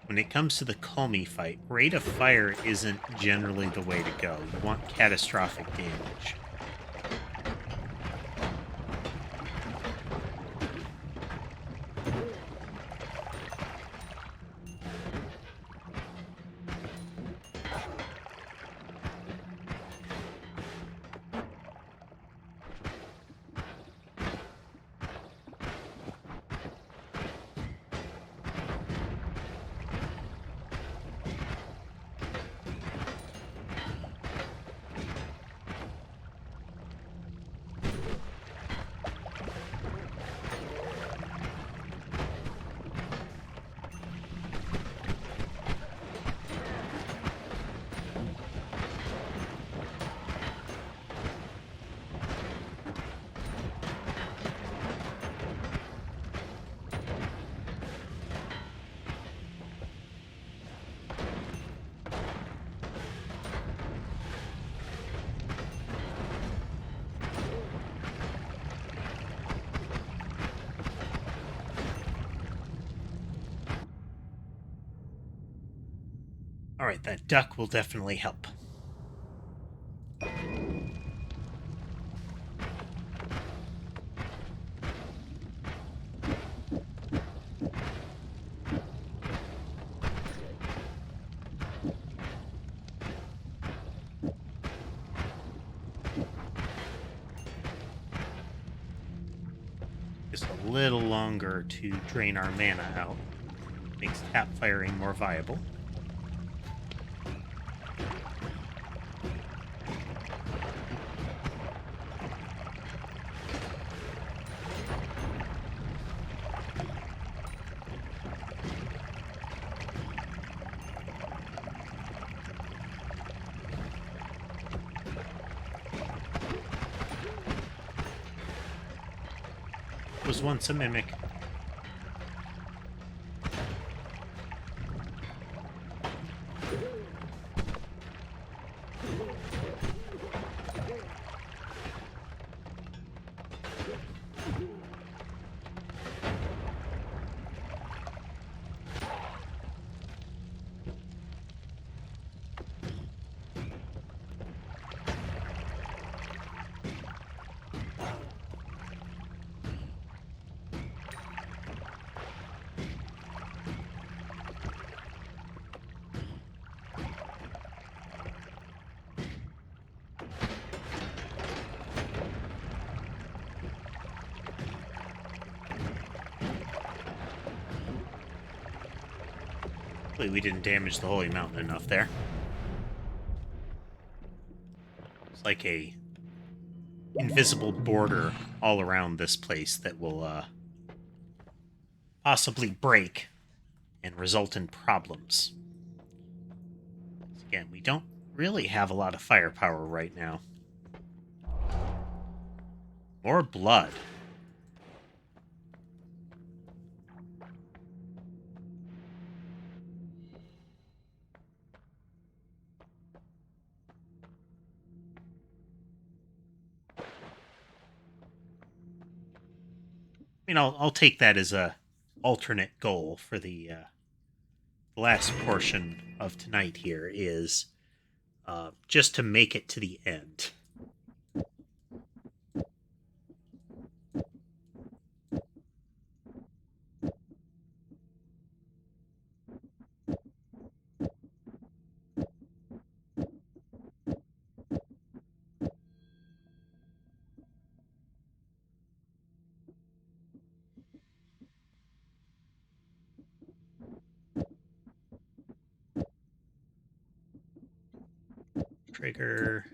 when it comes to the Comey fight, rate of fire isn't generally the way to go. You want catastrophic damage. Alright, that duck will definitely help. Just a little longer to drain our mana out. Makes tap firing more viable. Was once a mimic. Hopefully we didn't damage the Holy Mountain enough there. It's like a invisible border all around this place that will possibly break and result in problems. Again, we don't really have a lot of firepower right now. More blood. I mean, I'll take that as a alternate goal for the last portion of tonight here is just to make it to the end. Trigger.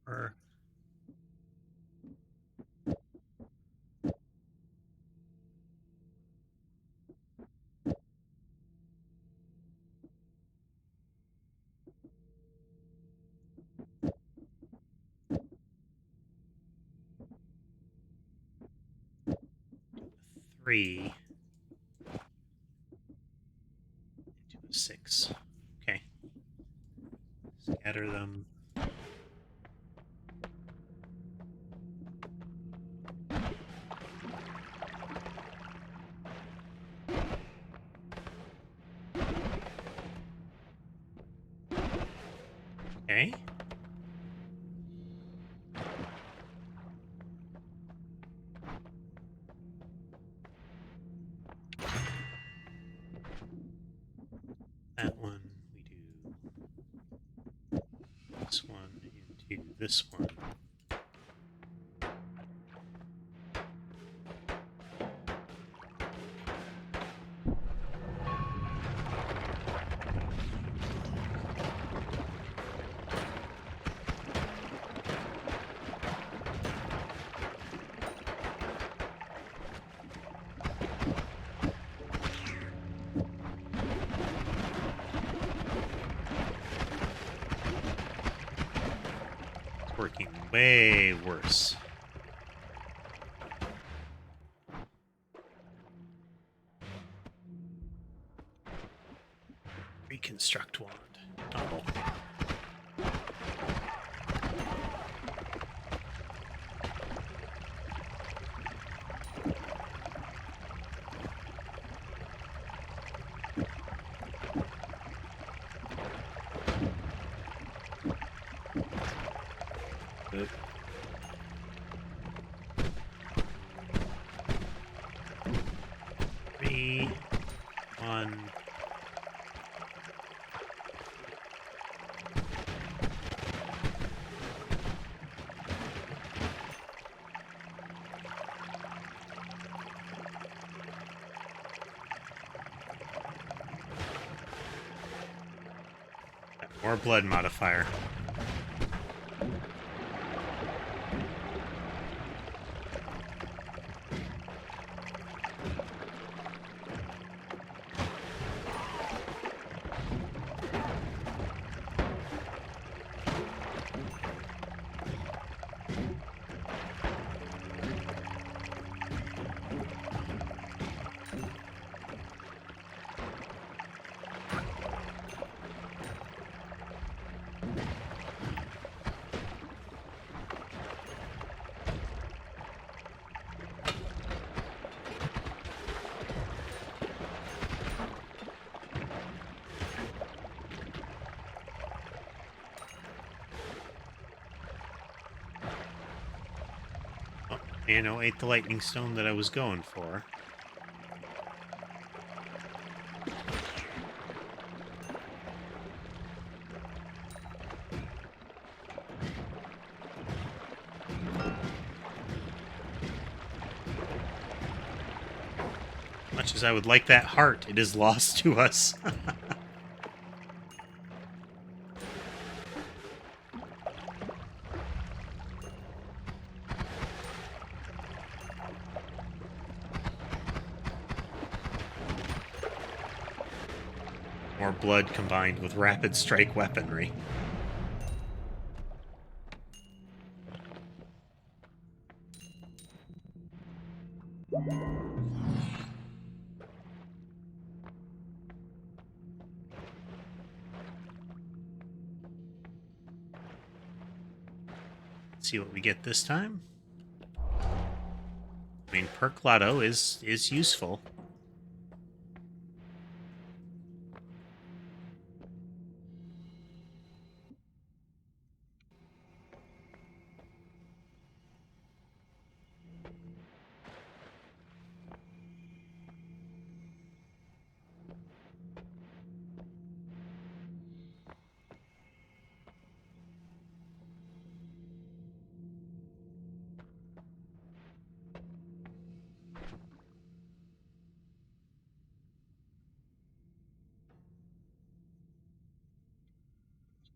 Or 3 into a 6. Okay. Scatter them. Okay. That one we do this one into this one. Working way worse. Reconstruct wand. Double. Good. Three, 1. More blood modifier. Nano ate the lightning stone that I was going for. Much as I would like that heart, it is lost to us. More blood combined with rapid strike weaponry. Let's see what we get this time. I mean, Perk Lotto is useful.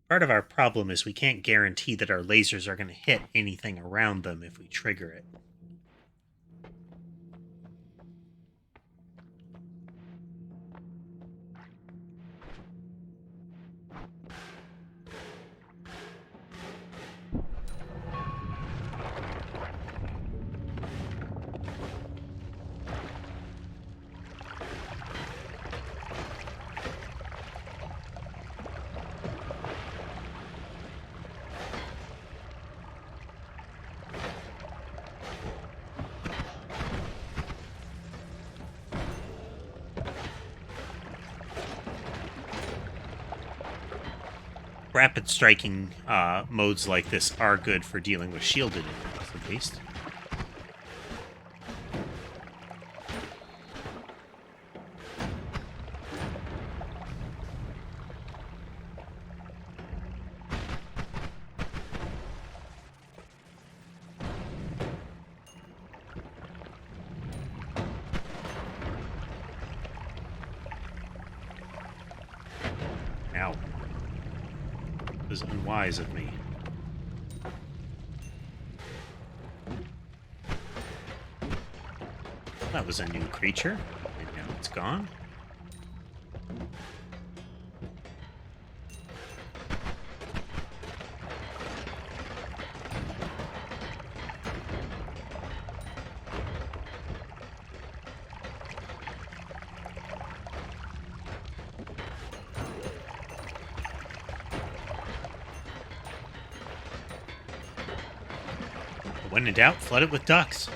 Part of our problem is we can't guarantee that our lasers are going to hit anything around them if we trigger it. Rapid striking modes like this are good for dealing with shielded enemies, at least. Ow. It was unwise of me. That was a new creature, and now it's gone. When in doubt, flood it with ducks.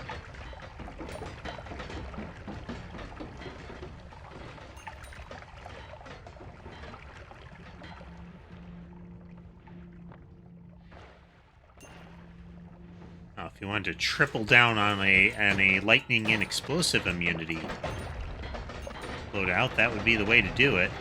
Now, if you wanted to triple down on a lightning and explosive immunity loadout, that would be the way to do it.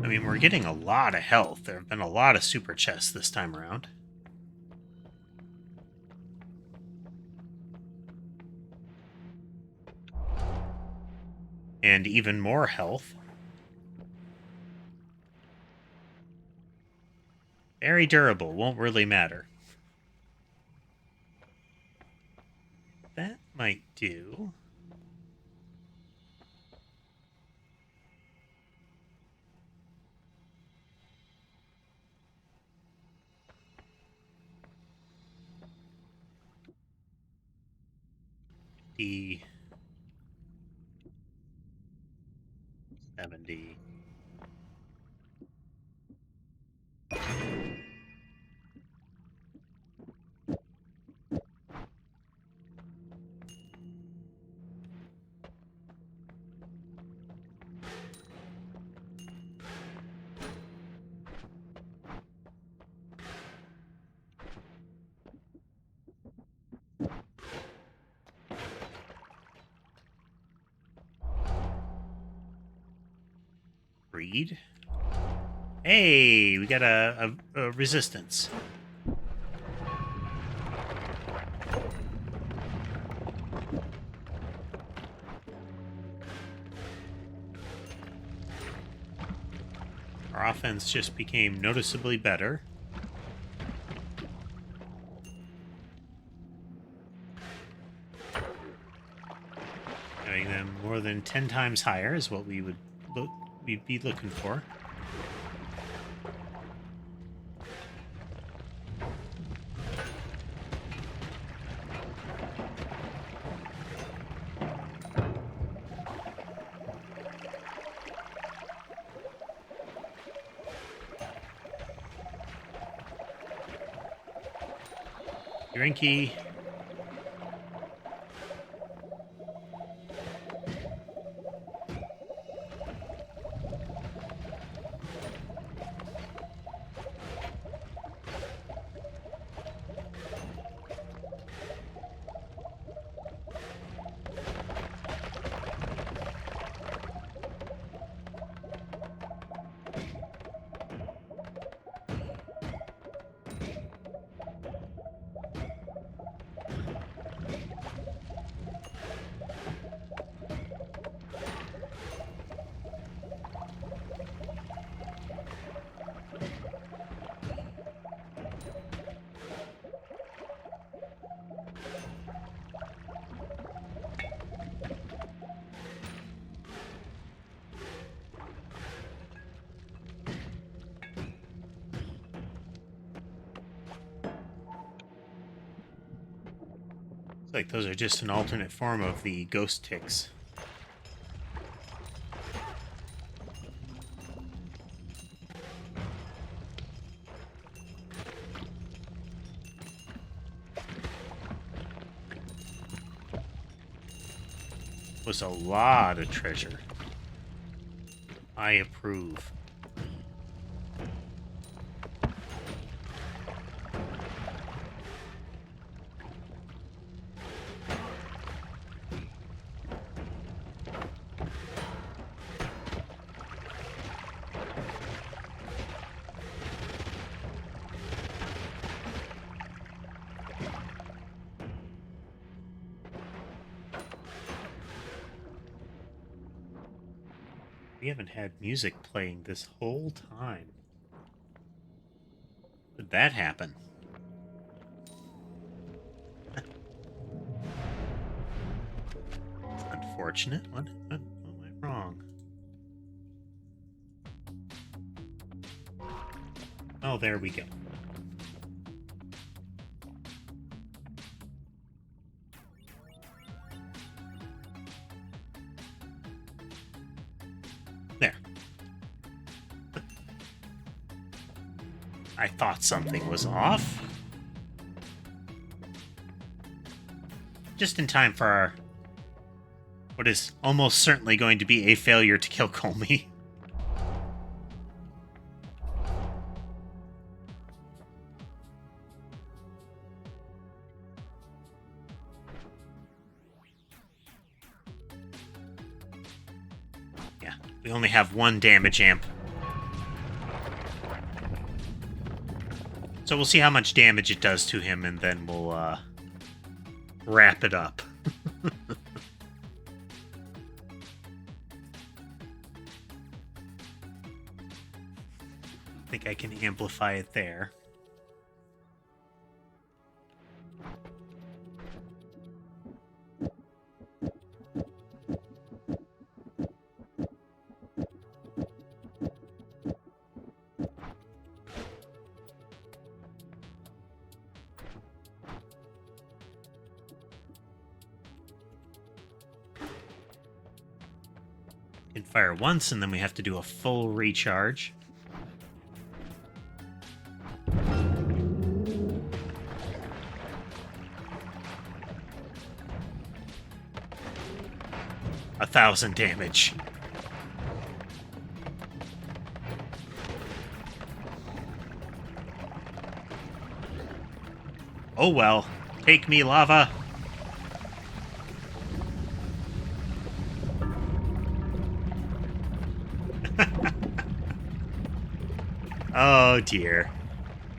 I mean, we're getting a lot of health. There have been a lot of super chests this time around. And even more health. Very durable, won't really matter. That might do. The 70. speed. Hey, we got a resistance. Our offense just became noticeably better. Having them more than 10 times higher is what we'd be looking for. Drinky. Like those are just an alternate form of the ghost ticks. Was a lot of treasure. I approve. We haven't had music playing this whole time. How did that happen? Unfortunate. What am I wrong? Oh, there we go. There. I thought something was off. Just in time for our... what is almost certainly going to be a failure to kill Comey. Yeah, we only have one damage amp. So we'll see how much damage it does to him, and then we'll wrap it up. I think I can amplify it there. Can fire once, and then we have to do a full recharge. A 1,000 damage. Oh well. Take me, lava. Oh, dear.